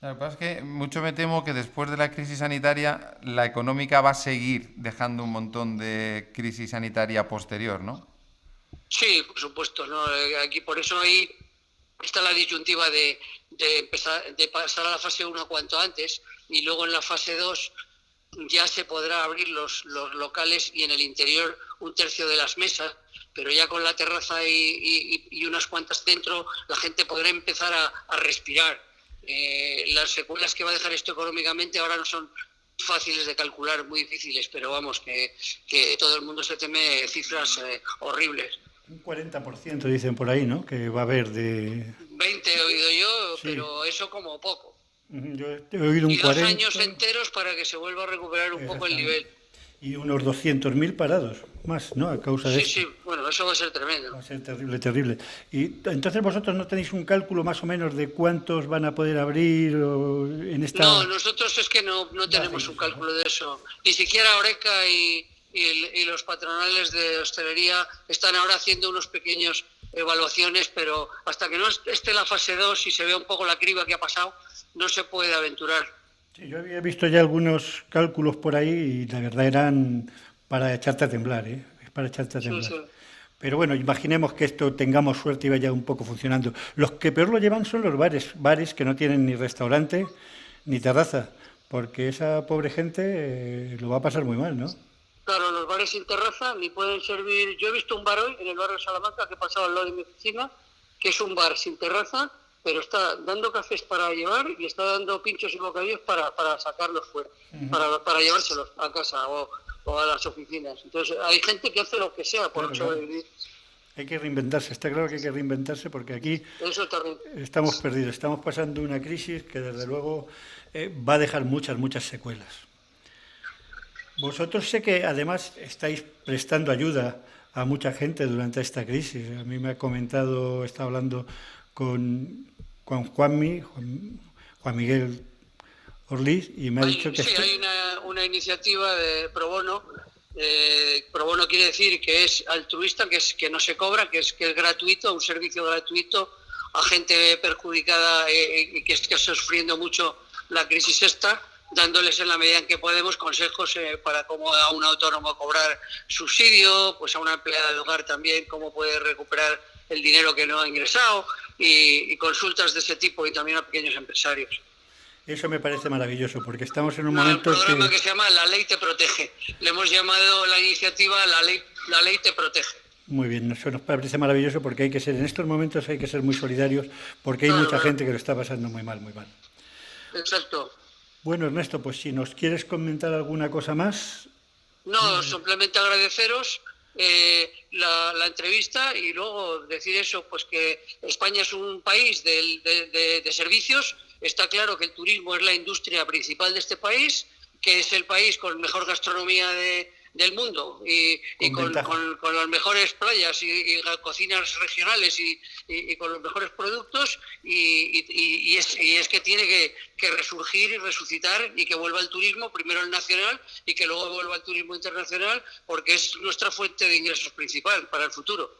Lo que pasa es que mucho me temo que después de la crisis sanitaria la económica va a seguir dejando un montón de crisis sanitaria posterior, ¿no?
Sí, por supuesto, ¿no? Aquí por eso ahí está la disyuntiva de pasar a la fase 1 cuanto antes, y luego en la fase 2 ya se podrá abrir los locales y en el interior 1/3 de las mesas, pero ya con la terraza y unas cuantas dentro la gente podrá empezar a respirar. Las secuelas que va a dejar esto económicamente ahora no son fáciles de calcular, muy difíciles, pero vamos, que todo el mundo se teme cifras horribles.
Un 40% dicen por ahí, ¿no? Que va a haber de...
20 he oído yo,
sí.
Pero eso como poco.
Yo he oído un 40...
2 años enteros para que se vuelva a recuperar un poco el nivel.
Y unos 200.000 parados, más, ¿no? A causa de esto.
Sí, bueno, eso va a ser tremendo.
Va a ser terrible, terrible. Y entonces vosotros no tenéis un cálculo más o menos de cuántos van a poder abrir en esta...
No, nosotros es que no tenemos un cálculo de eso. Ni siquiera Oreca y los patronales de hostelería están ahora haciendo unos pequeños evaluaciones, pero hasta que no esté la fase 2 y se vea un poco la criba que ha pasado, no se puede aventurar.
Sí, yo había visto ya algunos cálculos por ahí y la verdad eran para echarte a temblar, ¿eh? Es para echarte a temblar. Sí. Pero bueno, imaginemos que esto tengamos suerte y vaya un poco funcionando. Los que peor lo llevan son los bares que no tienen ni restaurante ni terraza, porque esa pobre gente lo va a pasar muy mal, ¿no?
Claro, los bares sin terraza ni pueden servir. Yo he visto un bar hoy en el barrio de Salamanca que pasaba al lado de mi oficina, que es un bar sin terraza, pero está dando cafés para llevar y está dando pinchos y bocadillos para sacarlos fuera, para llevárselos a casa o a las oficinas. Entonces hay gente que hace lo que sea por sobrevivir.
Hay que reinventarse, está claro que hay que reinventarse porque aquí estamos perdidos, estamos pasando una crisis que desde luego va a dejar muchas secuelas. Vosotros sé que además estáis prestando ayuda a mucha gente durante esta crisis. A mí me ha comentado, está hablando con Juan Miguel Orliz, y me ha dicho que...
Sí, hay una iniciativa de pro bono. Pro bono quiere decir que es altruista, que no se cobra, que es gratuito, un servicio gratuito a gente perjudicada y que está sufriendo mucho la crisis esta, dándoles en la medida en que podemos consejos para cómo a un autónomo cobrar subsidio, pues a una empleada de hogar también cómo puede recuperar el dinero que no ha ingresado y consultas de ese tipo, y también a pequeños empresarios.
Eso me parece maravilloso, porque estamos en un momento
Un programa que se llama La Ley Te Protege. Le hemos llamado la iniciativa La Ley Te Protege.
Muy bien, eso nos parece maravilloso, porque hay que ser, en estos momentos hay que ser muy solidarios, porque hay mucha gente que lo está pasando muy mal, muy mal.
Exacto.
Bueno, Ernesto, pues si nos quieres comentar alguna cosa más...
No, simplemente agradeceros la entrevista y luego decir eso, pues que España es un país de servicios. Está claro que el turismo es la industria principal de este país, que es el país con mejor gastronomía del mundo y con las mejores playas y cocinas regionales y con los mejores productos y es que tiene que resurgir y resucitar y que vuelva el turismo, primero el nacional y que luego vuelva el turismo internacional, porque es nuestra fuente de ingresos principal para el futuro.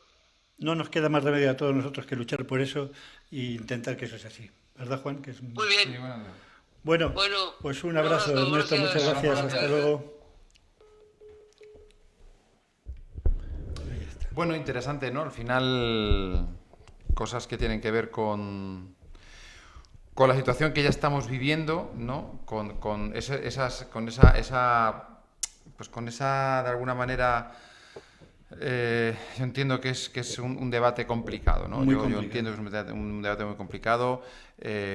No nos queda más remedio a todos nosotros que luchar por eso e intentar que eso sea así. ¿Verdad, Juan? Que es...
Muy bien.
Sí,
Bueno, pues un abrazo, Ernesto, muchas gracias. Hasta luego.
Bueno, interesante, ¿no? Al final, cosas que tienen que ver con la situación que ya estamos viviendo, ¿no? Con esa, de alguna manera, yo entiendo que es un debate complicado, ¿no? Yo entiendo que es un debate muy complicado.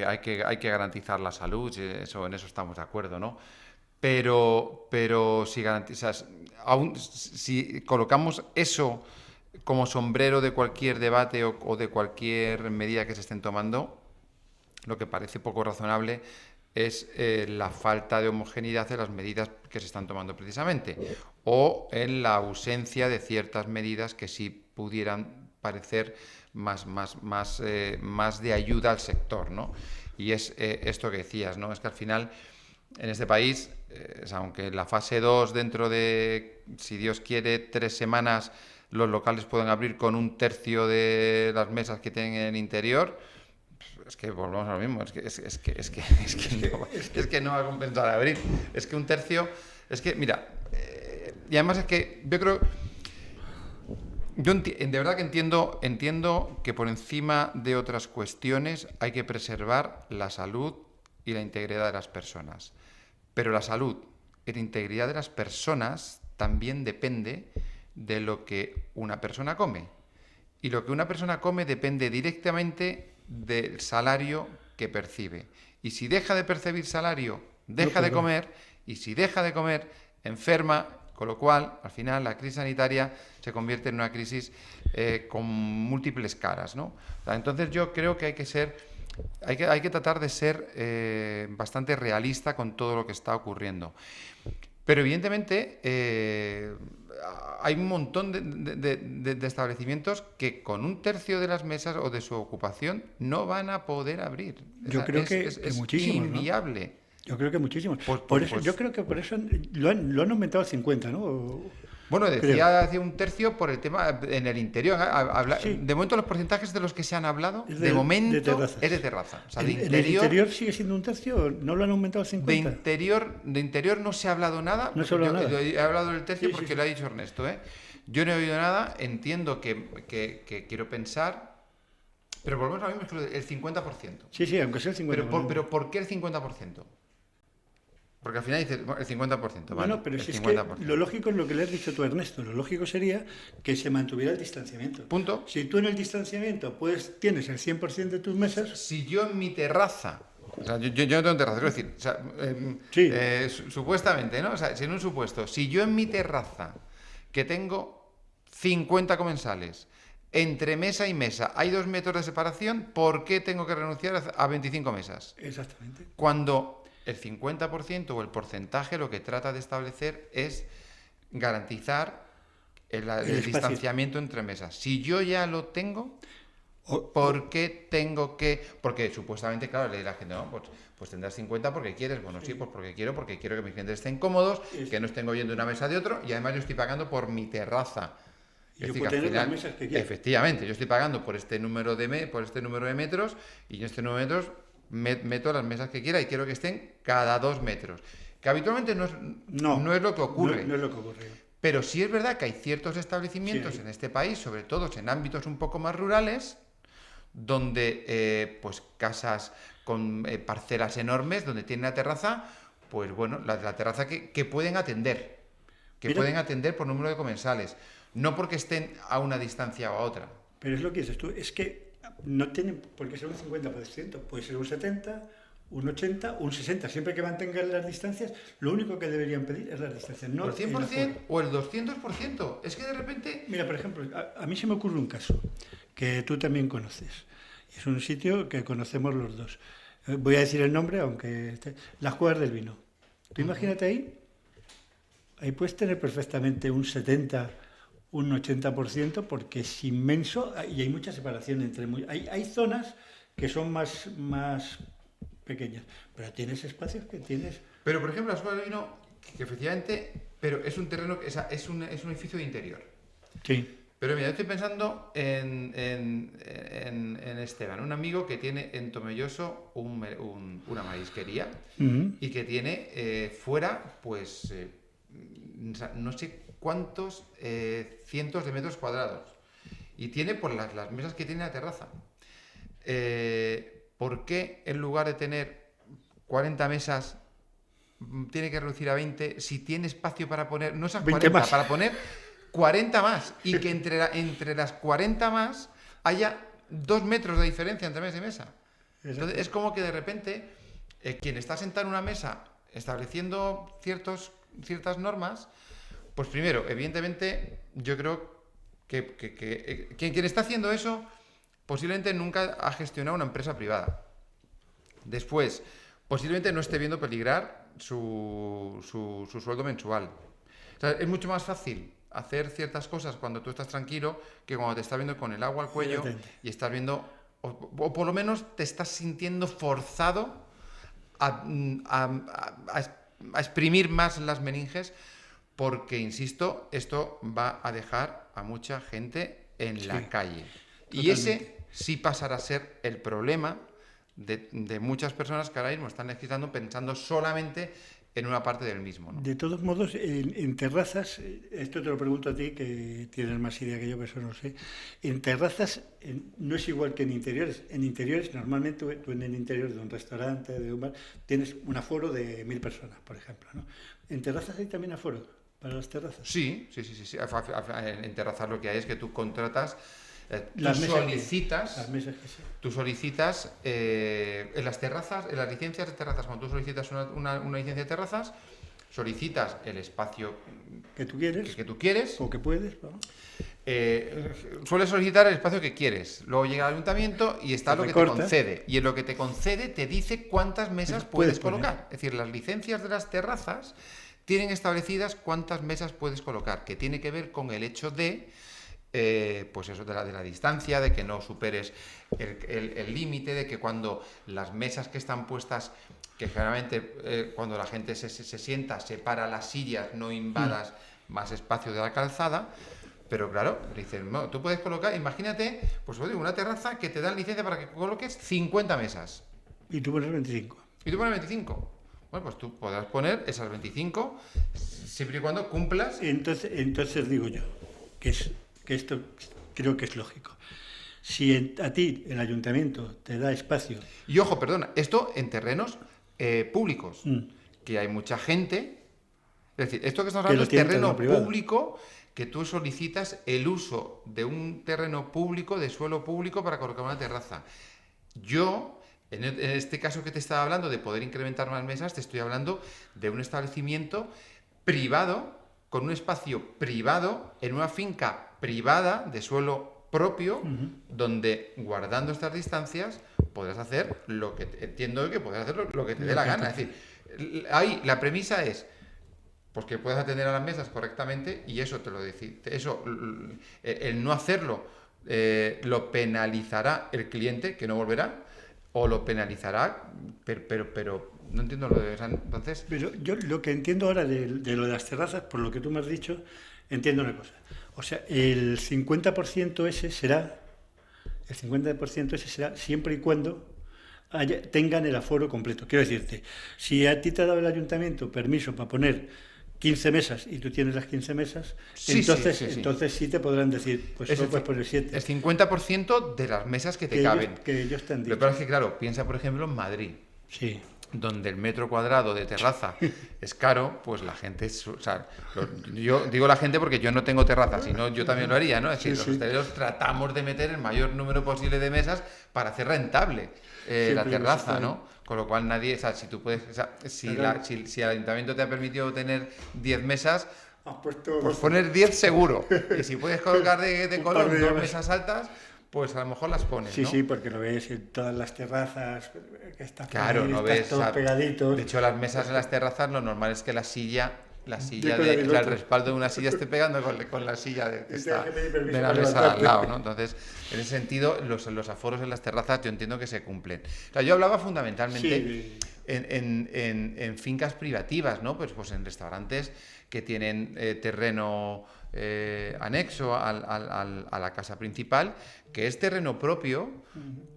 Hay que garantizar la salud, en eso estamos de acuerdo, ¿no? Pero si garantizas, si colocamos eso como sombrero de cualquier debate o de cualquier medida que se estén tomando, lo que parece poco razonable es la falta de homogeneidad de las medidas que se están tomando precisamente, o en la ausencia de ciertas medidas que sí pudieran parecer más de ayuda al sector, ¿no? Y es esto que decías, ¿no? Es que al final, en este país, aunque en la fase 2, dentro de, si Dios quiere, 3 semanas, los locales pueden abrir con 1/3 de las mesas que tienen en el interior, es que volvemos a lo mismo, es que no va a compensar abrir. Es que 1/3, es que, mira, y además es que yo creo, de verdad que entiendo que por encima de otras cuestiones hay que preservar la salud y la integridad de las personas. Pero la salud y la integridad de las personas también depende de lo que una persona come. Y lo que una persona come depende directamente del salario que percibe. Y si deja de percibir salario, deja de comer, y si deja de comer, enferma, con lo cual, al final, la crisis sanitaria se convierte en una crisis con múltiples caras, ¿no? O sea, entonces yo creo que hay que tratar de ser bastante realista con todo lo que está ocurriendo. Pero evidentemente hay un montón de establecimientos que con 1/3 de las mesas o de su ocupación no van a poder abrir.
Yo creo que
es
muchísimos,
inviable,
¿no? Yo creo que muchísimos. Yo creo que por eso lo han aumentado al 50, ¿no?
Bueno, decía 1/3 por el tema en el interior.
Sí.
De momento los porcentajes de los que se han hablado,
Es
de momento,
es
de terraza. O sea,
¿En el interior sigue siendo 1/3? ¿No lo han aumentado al 50?
De interior no se ha hablado nada.
No se ha hablado nada.
He hablado del tercio porque
sí.
lo ha dicho Ernesto, ¿eh? Yo no he oído nada, entiendo que quiero pensar, pero volvemos a lo mismo, es el 50%.
Sí, aunque sea el 50%.
Pero ¿por qué el 50%? Porque al final dices, bueno, el 50%.
Bueno,
vale,
pero
el
si es
50%.
que lo lógico es lo que le has dicho tú, Ernesto. Lo lógico sería que se mantuviera el distanciamiento.
Punto.
Si tú en el distanciamiento tienes el 100% de tus mesas...
Si yo en mi terraza, o sea, yo no tengo terraza, quiero decir, o sea, supuestamente, ¿no? O sea, si en un supuesto, si yo en mi terraza, que tengo 50 comensales, entre mesa y mesa hay 2 metros de separación, ¿por qué tengo que renunciar a 25 mesas?
Exactamente.
Cuando el 50% o el porcentaje lo que trata de establecer es garantizar el distanciamiento entre mesas. Si yo ya lo tengo, ¿Por qué tengo que...? Porque supuestamente, claro, le la gente, no, pues tendrás 50 porque quieres. Bueno, sí, pues porque quiero que mis clientes estén cómodos, que no estén oyendo de una mesa de otro, y además yo estoy pagando por mi terraza.
Y yo puedo tener las mesas que quiero.
Efectivamente, yo estoy pagando por este número de metros, y en este número de metros meto las mesas que quiera y quiero que estén cada 2 metros. Que habitualmente no es lo que ocurre.
No es lo que ocurre.
Pero sí es verdad que hay ciertos establecimientos en este país, sobre todo en ámbitos un poco más rurales, donde pues casas con parcelas enormes, donde tienen una terraza, pues bueno, la terraza que pueden atender, pueden atender por número de comensales, no porque estén a una distancia o a otra.
Pero es lo que dices tú, es que no tienen por qué ser un 50%, puede ser un 70%, un 80%, un 60%, siempre que mantengan las distancias, lo único que deberían pedir es las distancias, no
el 100% o el 200%. Es que de repente...
Mira, por ejemplo, a mí se me ocurre un caso que tú también conoces. Es un sitio que conocemos los dos. Voy a decir el nombre, aunque... Las Cuevas del Vino. Tú imagínate ahí puedes tener perfectamente un 70%, un 80%, porque es inmenso y hay mucha separación entre... Hay zonas que son más pequeñas, pero tienes espacios que tienes...
Pero, por ejemplo, las Cuevas del Vino, que efectivamente, pero es un terreno, es un edificio de interior.
Sí.
Pero mira, yo estoy pensando en Esteban, un amigo que tiene en Tomelloso una marisquería y que tiene fuera, pues, no sé cuántos cientos de metros cuadrados. Y tiene por las mesas que tiene en la terraza. ¿Por qué en lugar de tener 40 mesas tiene que reducir a 20 si tiene espacio para poner, no esas 40, más, para poner 40 más, y que entre las 40 más haya 2 metros de diferencia entre mesa y mesa? Entonces es como que de repente quien está sentado en una mesa estableciendo ciertas normas, pues primero, evidentemente, yo creo que quien está haciendo eso posiblemente nunca ha gestionado una empresa privada. Después, posiblemente no esté viendo peligrar su sueldo mensual. O sea, es mucho más fácil hacer ciertas cosas cuando tú estás tranquilo que cuando te estás viendo con el agua al cuello y estás viendo, o por lo menos te estás sintiendo forzado a exprimir más las meninges, porque, insisto, esto va a dejar a mucha gente en la calle. Totalmente. Y ese sí pasará a ser el problema de muchas personas que ahora mismo están legislando pensando solamente en una parte del mismo, ¿no?
De todos modos, en terrazas, esto te lo pregunto a ti, que tienes más idea que yo, que eso no sé, en terrazas no es igual que en interiores. En interiores, normalmente tú en el interior de un restaurante, de un bar, tienes un aforo de 1000 personas, por ejemplo, ¿no? ¿En terrazas hay también aforo para las terrazas?
Sí. En terrazas lo que hay es que tú contratas... Tú solicitas en las terrazas, en las licencias de terrazas, cuando tú solicitas una licencia de terrazas, solicitas el espacio
que tú quieres,
que tú quieres
o que puedes, ¿no?
Sueles solicitar el espacio que quieres, luego llega al ayuntamiento y está lo que te concede, y en lo que te concede te dice cuántas mesas puedes colocar. Es decir, las licencias de las terrazas tienen establecidas cuántas mesas puedes colocar, que tiene que ver con el hecho de pues eso, de la distancia, de que no superes el límite, de que cuando las mesas que están puestas, que generalmente cuando la gente se sienta, separa las sillas, no invadas más espacio de la calzada. Pero claro, dicen, no, tú puedes colocar, imagínate, pues una terraza que te dan licencia para que coloques 50 mesas.
Y tú pones 25.
Y tú pones 25. Bueno, pues tú podrás poner esas 25 siempre y cuando cumplas.
Entonces digo yo, que esto creo que es lógico. Si a ti el ayuntamiento te da espacio...
Y ojo, perdona, esto en terrenos públicos, que hay mucha gente... Es decir, esto que estamos hablando es terreno público, que tú solicitas el uso de un terreno público, de suelo público, para colocar una terraza. Yo, en este caso que te estaba hablando de poder incrementar más mesas, te estoy hablando de un establecimiento privado, con un espacio privado, en una finca privada de suelo propio, donde, guardando estas distancias, podrás hacer lo que entiendo que podrás hacer lo que te dé la gana. Es decir, ahí la premisa es pues que puedas atender a las mesas correctamente, y eso te lo decide. Eso, el no hacerlo ¿Lo penalizará el cliente, que no volverá? ¿O lo penalizará? Pero no entiendo lo de... O sea, entonces...
Pero yo lo que entiendo ahora de lo de las terrazas, por lo que tú me has dicho, entiendo una cosa. O sea, el 50% ese será, siempre y cuando tengan el aforo completo. Quiero decirte, si a ti te ha dado el ayuntamiento permiso para poner 15 mesas y tú tienes las 15 mesas,
Sí,
entonces sí te podrán decir, pues solo puedes poner 7.
El 50% de las mesas que te caben.
Que ellos te han dicho.
Lo que pasa es que, claro, piensa, por ejemplo, en Madrid.
Sí.
Donde el metro cuadrado de terraza es caro, pues la gente... O sea, yo digo la gente porque yo no tengo terraza, si no yo también lo haría, ¿no? Es decir, los hosteleros tratamos de meter el mayor número posible de mesas para hacer rentable la terraza, ¿no? Con lo cual nadie... O sea, si tú puedes... O sea, si el ayuntamiento te ha permitido tener 10 mesas, pues poner 10 seguro. Y si puedes colocar de color 2 mesas altas... pues a lo mejor las pones,
Sí,
¿no?
sí, porque lo ves en todas las terrazas, que está
claro, no ves,
todos pegaditos.
De hecho, las mesas en las terrazas, lo normal es que la silla el respaldo de una silla esté pegando con la silla de la mesa al lado, ¿no? Entonces, en ese sentido, los aforos en las terrazas yo entiendo que se cumplen. O sea, yo hablaba fundamentalmente en fincas privativas, ¿no? Pues en restaurantes que tienen terreno anexo a la casa principal, que es terreno propio,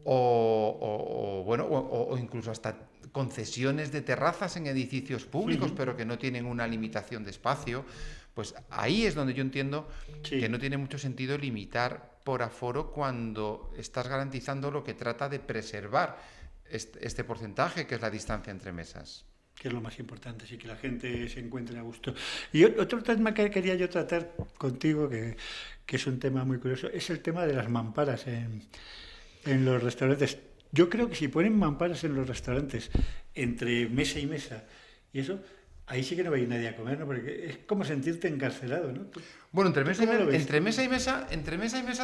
o incluso hasta concesiones de terrazas en edificios públicos, pero que no tienen una limitación de espacio. Pues ahí es donde yo entiendo que no tiene mucho sentido limitar por aforo cuando estás garantizando lo que trata de preservar este porcentaje, que es la distancia entre mesas.
Que es lo más importante, sí, que la gente se encuentre a gusto. Y otro tema que quería yo tratar contigo, que es un tema muy curioso, es el tema de las mamparas en los restaurantes. Yo creo que si ponen mamparas en los restaurantes entre mesa y mesa, y eso, ahí sí que no va a ir nadie a comer, ¿no? Porque es como sentirte encarcelado, ¿no?
Bueno, entre mesa y mesa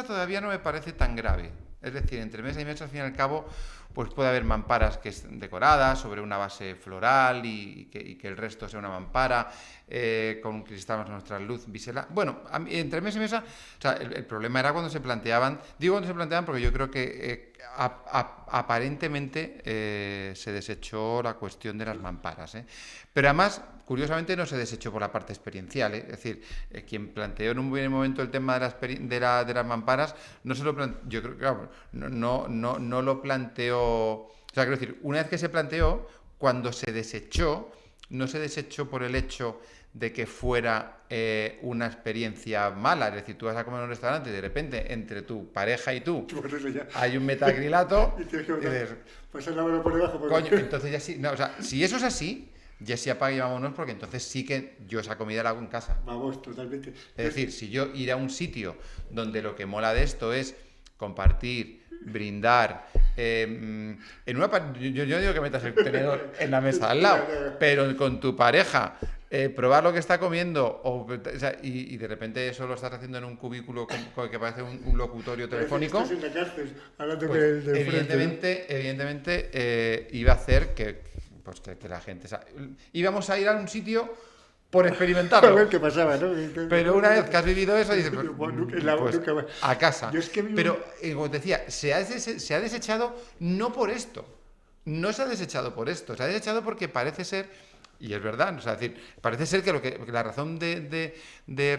todavía no me parece tan grave. Es decir, entre mesa y mesa, al fin y al cabo, pues puede haber mamparas que estén decoradas sobre una base floral y que el resto sea una mampara con un cristal más nuestra luz bisela. Bueno, entre mesa y mesa, o sea, el problema era cuando se planteaban, porque yo creo que aparentemente se desechó la cuestión de las mamparas, ¿eh? Pero además, curiosamente, no se desechó por la parte experiencial, ¿eh? Es decir, quien planteó en un buen momento el tema de las mamparas, no se lo planteó, yo creo que claro, no lo planteó. O sea, quiero decir, una vez que se planteó, cuando se desechó, no se desechó por el hecho de que fuera una experiencia mala. Es decir, tú vas a comer en un restaurante y de repente entre tu pareja y tú hay un metacrilato
y dices, pues el labor por debajo.
Coño, entonces ya sí. No, o sea, si eso es así, ya sí apaga y vámonos, porque entonces sí que yo esa comida la hago en casa.
Vamos, totalmente.
Es decir, si yo ir a un sitio donde lo que mola de esto es compartir, brindar, yo digo que metas el tenedor en la mesa al lado, pero con tu pareja, probar lo que está comiendo, y de repente eso lo estás haciendo en un cubículo que parece un locutorio telefónico,
Estás en la cárcel, hablando
pues,
del
evidentemente iba a hacer que la gente... íbamos a ir a un sitio por experimentarlo.
A ver qué pasaba, ¿no?
Pero una vez que has vivido eso, dices,
pues,
a casa.
Pero,
como te decía, se ha desechado no por esto. No se ha desechado por esto. Se ha desechado porque parece ser, y es verdad, o sea, es decir, parece ser que la razón de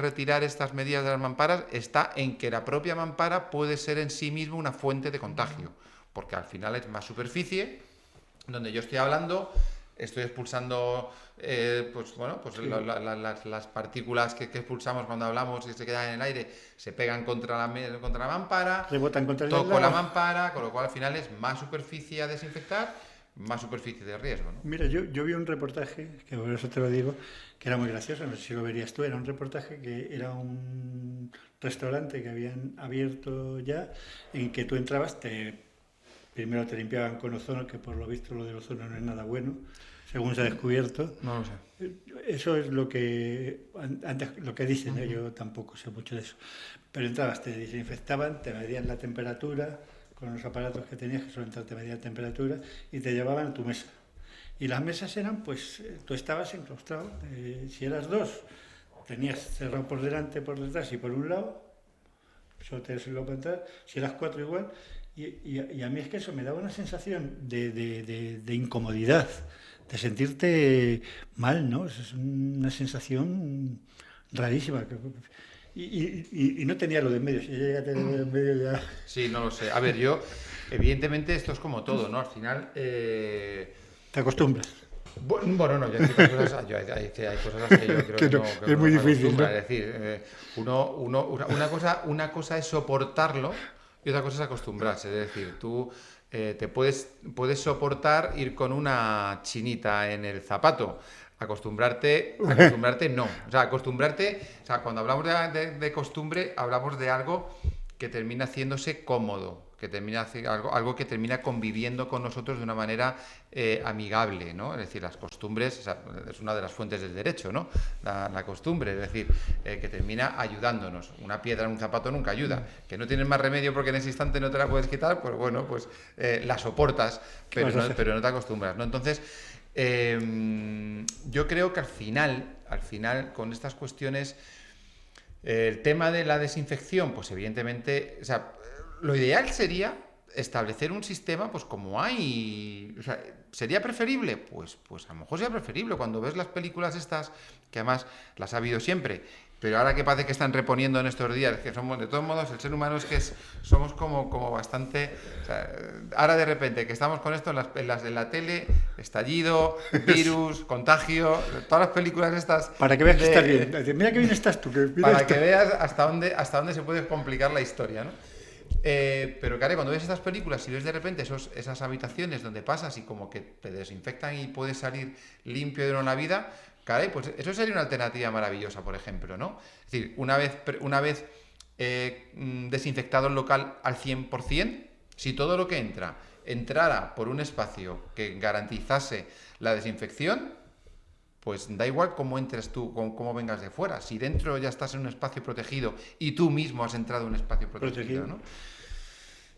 retirar estas medidas de las mamparas está en que la propia mampara puede ser en sí misma una fuente de contagio. Porque al final es más superficie, donde yo estoy hablando, estoy expulsando las partículas que expulsamos cuando hablamos y se quedan en el aire, se pegan contra la mampara,
rebotan contra
toco la mampara, con lo cual al final es más superficie a desinfectar, más superficie de riesgo, ¿no?
Mira, yo vi un reportaje, que por eso te lo digo, que era muy gracioso, no sé si lo verías tú, era un reportaje que era un restaurante que habían abierto ya, en que tú entrabas, primero te limpiaban con ozono, que por lo visto lo del ozono no es nada bueno, según se ha descubierto.
No lo sé.
Eso es lo que antes lo que dicen, ¿eh? Yo tampoco sé mucho de eso. Pero entrabas, te desinfectaban, te medían la temperatura con los aparatos que tenías, que solamente te medían la temperatura, y te llevaban a tu mesa. Y las mesas eran, pues, tú estabas enclaustrado. Si eras dos, tenías cerrado por delante, por detrás y por un lado, solo te lo contar, si eras 4 igual, y a mí es que eso me daba una sensación de incomodidad, de sentirte mal, ¿no? Es una sensación rarísima. Y no tenía lo de en medio, si yo llegué a tener lo de en medio ya...
Sí, no lo sé. A ver, yo, evidentemente, esto es como todo, ¿no? Al final...
Te acostumbras.
Bueno, no, hay cosas a las que yo creo
Que no,
que
es muy
uno
difícil,
acostumbra.
¿no?
Es decir, una cosa es soportarlo y otra cosa es acostumbrarse. Es decir, tú te puedes soportar ir con una chinita en el zapato. Acostumbrarte no. O sea, cuando hablamos de costumbre, hablamos de algo que termina haciéndose cómodo, que termina algo que termina conviviendo con nosotros de una manera amigable, ¿no? Es decir, las costumbres, o sea, es una de las fuentes del derecho, ¿no? La costumbre, es decir, que termina ayudándonos. Una piedra en un zapato nunca ayuda. Que no tienes más remedio porque en ese instante no te la puedes quitar, pues bueno, pues la soportas, pero no te acostumbras, ¿no? Entonces, yo creo que al final, con estas cuestiones, el tema de la desinfección, pues evidentemente, o sea, lo ideal sería establecer un sistema, pues como hay, o sea, ¿sería preferible? Pues a lo mejor sería preferible cuando ves las películas estas, que además las ha habido siempre, pero ahora que parece que están reponiendo en estos días, que somos, de todos modos, el ser humano es que somos como bastante, o sea, ahora de repente que estamos con esto en las de la tele, estallido, virus, contagio, todas las películas estas...
Para que veas que estás bien, mira qué bien estás tú.
Para que veas hasta dónde se puede complicar la historia, ¿no? Pero claro, cuando ves estas películas y ves de repente esas habitaciones donde pasas y como que te desinfectan y puedes salir limpio de una vida, claro, pues eso sería una alternativa maravillosa, por ejemplo, ¿no? Es decir, una vez desinfectado el local al 100%, si todo lo que entrara por un espacio que garantizase la desinfección, pues da igual cómo entres tú, cómo vengas de fuera. Si dentro ya estás en un espacio protegido y tú mismo has entrado en un espacio protegido, ¿no?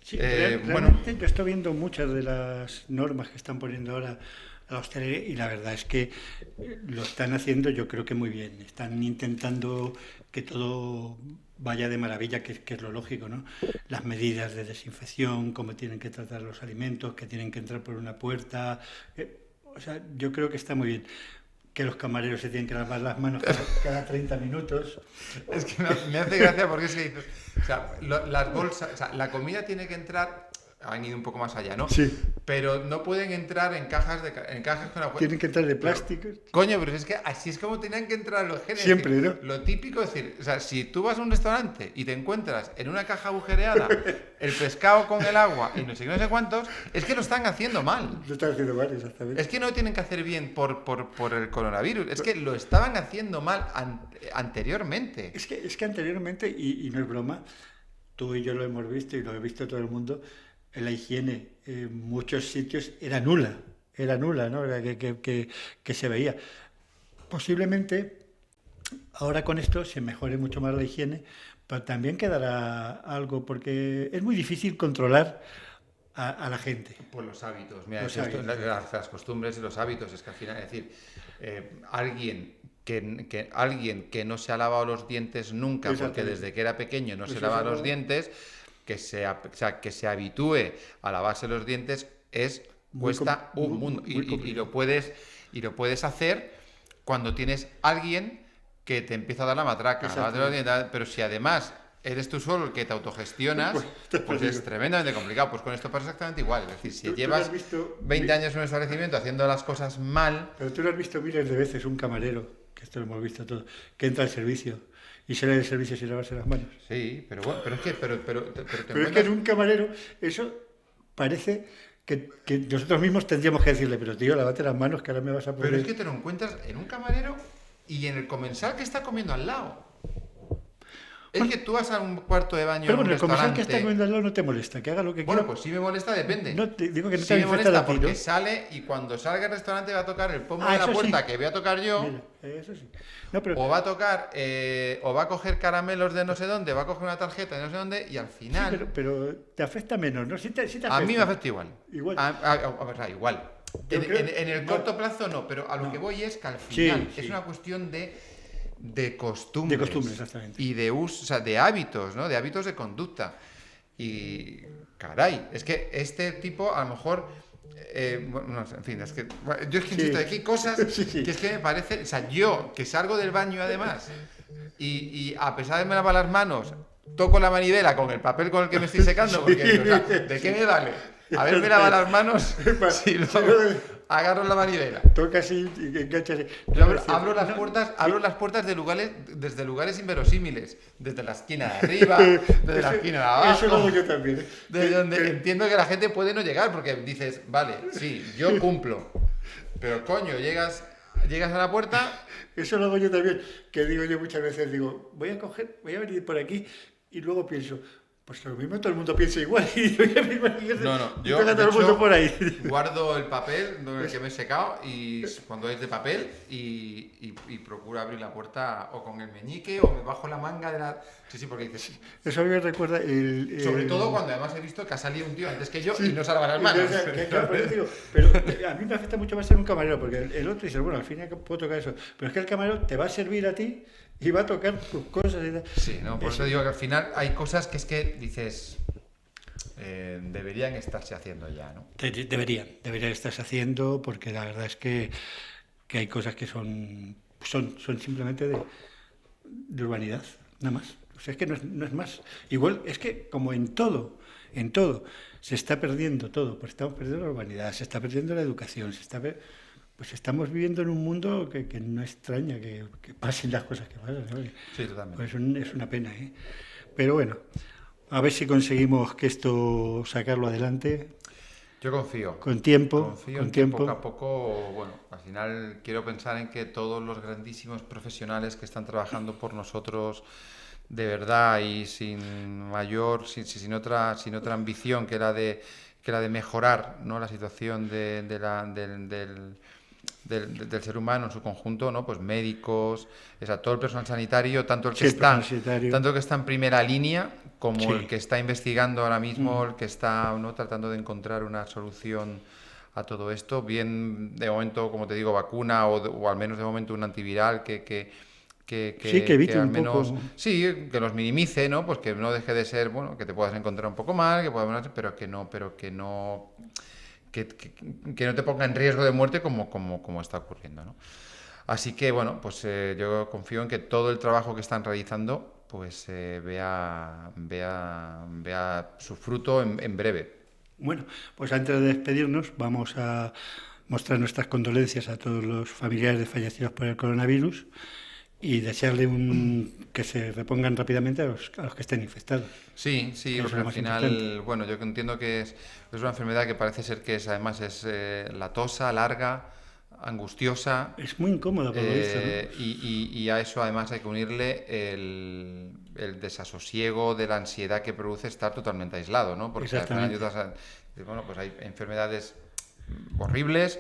Sí, realmente yo estoy viendo muchas de las normas que están poniendo ahora a la hostelería y la verdad es que lo están haciendo yo creo que muy bien. Están intentando que todo vaya de maravilla, que es lo lógico, ¿no? Las medidas de desinfección, cómo tienen que tratar los alimentos, que tienen que entrar por una puerta. O sea, yo creo que está muy bien. Que los camareros se tienen que lavar las manos cada 30 minutos.
Es que me hace gracia porque es que dices, o sea, las bolsas, o sea, la comida tiene que entrar, han ido un poco más allá, ¿no?
Sí.
Pero no pueden entrar en cajas con la...
Tienen que entrar de plástico.
Coño, pero es que así es como tenían que entrar los genes.
Siempre, ¿no?
Lo típico es decir, o sea, si tú vas a un restaurante y te encuentras en una caja agujereada el pescado con el agua y no sé cuántos, es que lo están haciendo mal.
Lo están haciendo mal, exactamente.
Es que no lo tienen que hacer bien por el coronavirus, es que lo estaban haciendo mal anteriormente.
Es que anteriormente, y no es broma, tú y yo lo hemos visto y lo he visto todo el mundo, la higiene en muchos sitios era nula, ¿no? Era que se veía. Posiblemente ahora con esto se mejore mucho más la higiene, pero también quedará algo, porque es muy difícil controlar a la gente.
Pues los hábitos, mira,
Los
esto,
hábitos.
las costumbres y los hábitos, es que al final, es decir, alguien que no se ha lavado los dientes nunca, porque
Exactamente.
desde que era pequeño no se
Pues
lava
eso-
los dientes, que se habitúe a lavarse los dientes cuesta un mundo.
muy
Y
complicado.
lo puedes hacer cuando tienes alguien que te empieza a dar la matraca,
Exacto.
lávate los dientes, pero si además eres tú solo el que te autogestionas, pues es tremendamente complicado. Pues con esto pasa exactamente igual. Es decir, si
Tú
llevas
has visto
20 años en un establecimiento haciendo las cosas mal,
Pero tú lo has visto miles de veces, un camarero, que esto lo hemos visto todos, que entra al servicio y sale del servicio sin lavarse las manos.
sí, pero bueno, pero es que te
Pero es que
encuentras...
en un camarero eso parece que nosotros mismos tendríamos que decirle, pero tío, lávate las manos que ahora me vas a poner...
Pero es que te lo encuentras en un camarero y en el comensal que está comiendo al lado. Es que tú vas a un cuarto de baño
Pero
en un
bueno, el comensal que
restaurante...
está comiendo al lado no te molesta, que haga lo que
Bueno,
quiera.
pues si me molesta, depende.
No te digo que no
Sí
te
me
afecta
molesta
a ti,
porque
¿no?
sale y cuando salga al restaurante va a tocar el pomo
Ah,
de la
eso sí.
puerta que voy a tocar yo,
Mira, eso sí. No, pero,
o va a tocar, o va a coger caramelos de no sé dónde, va a coger una tarjeta de no sé dónde y al
sí,
final...
pero te afecta menos, ¿no? Sí te
A mí me afecta igual.
Igual.
O sea, igual.
Yo creo-
En el
no.
corto plazo no, pero a lo
No.
que voy es que al
Sí,
final
sí.
es una cuestión de de costumbres.
De costumbres, exactamente.
Y de uso, o sea, de hábitos, ¿no? De hábitos de conducta. Y, caray, es que este tipo, a lo mejor... bueno, no sé, en fin, es que... Bueno, yo es que insisto, aquí hay cosas que es que me parece... O sea, yo, que salgo del baño además, y a pesar de me lavar las manos, toco la manivela con el papel con el que me estoy secando, porque, o sea, ¿de qué me vale? Haberme lavado las manos si luego agarro la manivela.
Toca así y enganchas.
Yo abro las puertas de lugares, desde lugares inverosímiles, desde la esquina de arriba, desde la esquina de abajo.
Eso lo hago yo también.
Desde donde entiendo que la gente puede no llegar, porque dices, vale, sí, yo cumplo. Pero coño, llegas a la puerta.
Eso lo hago yo también, que digo yo muchas veces, voy a venir por aquí y luego pienso, pues lo mismo todo el mundo piensa igual. Y
yo
todo el mundo por ahí.
Guardo el papel en el que me he secado y cuando es de papel y procuro abrir la puerta o con el meñique o me bajo la manga de la... Sí, porque dices...
Eso a mí me recuerda
Sobre todo cuando además he visto que ha salido un tío antes que yo y no se lava las manos.
Pero a mí me afecta mucho más ser un camarero, porque el otro dice, bueno, al fin y al cabo puedo tocar eso. Pero es que el camarero te va a servir a ti y va a tocar tus cosas.
Sí, no, por eso digo que al final hay cosas que es que dices... deberían estarse haciendo ya, ¿no?
Deberían estarse haciendo, porque la verdad es que hay cosas que son simplemente de urbanidad, nada más. O sea, es que no es más. Igual, es que como en todo, se está perdiendo todo, pues estamos perdiendo la urbanidad, se está perdiendo la educación, pues estamos viviendo en un mundo que no extraña que pasen las cosas que pasan, ¿no?
Sí, totalmente.
Pues es una pena, ¿eh? Pero bueno, a ver si conseguimos que esto sacarlo adelante.
Yo confío.
Con tiempo.
Confío en que poco a poco, bueno, al final quiero pensar en que todos los grandísimos profesionales que están trabajando por nosotros de verdad y sin otra ambición que la de mejorar, ¿no?, la situación del ser humano en su conjunto, ¿no? Pues médicos, todo el personal sanitario, tanto el que está en primera línea como el que está investigando ahora mismo, el que está, ¿no?, tratando de encontrar una solución a todo esto, bien de momento, como te digo, vacuna o al menos de momento un antiviral que
evite
al
un
menos
poco.
sí, que los minimice, ¿no? Pues que no deje de ser, bueno, que te puedas encontrar un poco mal, pero que no te ponga en riesgo de muerte como está ocurriendo, ¿no? Así que, bueno, pues yo confío en que todo el trabajo que están realizando pues vea su fruto en breve.
Bueno, pues antes de despedirnos vamos a mostrar nuestras condolencias a todos los familiares de fallecidos por el coronavirus y desearle que se repongan rápidamente a los que estén infectados.
Sí, porque al final,
importante.
bueno, yo entiendo que es una enfermedad que parece ser que además es latosa, larga, angustiosa.
Es muy incómoda por lo visto, ¿no?
Y a eso además hay que unirle el desasosiego de la ansiedad que produce estar totalmente aislado, ¿no? Porque al final pues hay enfermedades horribles,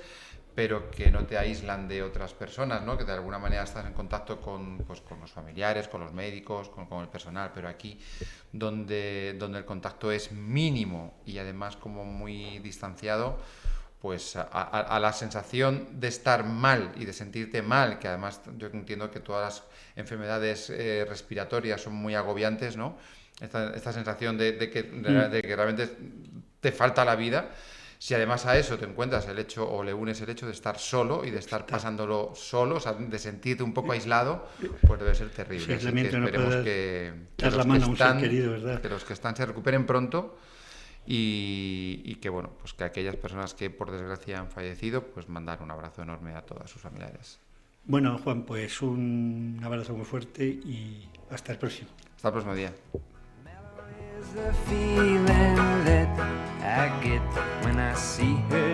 pero que no te aíslan de otras personas, ¿no? Que de alguna manera estás en contacto con los familiares, con los médicos, con el personal, pero aquí donde el contacto es mínimo y además como muy distanciado, pues a la sensación de estar mal y de sentirte mal, que además yo entiendo que todas las enfermedades respiratorias son muy agobiantes, ¿no? Esta sensación de que realmente te falta la vida. Si además a eso te encuentras o le unes el hecho de estar solo y de estar pasándolo solo, o sea, de sentirte un poco aislado, pues debe ser terrible.
Sí,
Así que esperemos que los que están se recuperen pronto y que, bueno, pues que aquellas personas que por desgracia han fallecido, pues mandar un abrazo enorme a todas sus familiares.
Bueno, Juan, pues un abrazo muy fuerte y hasta el próximo.
Hasta el próximo día.
The feeling that I get when I see her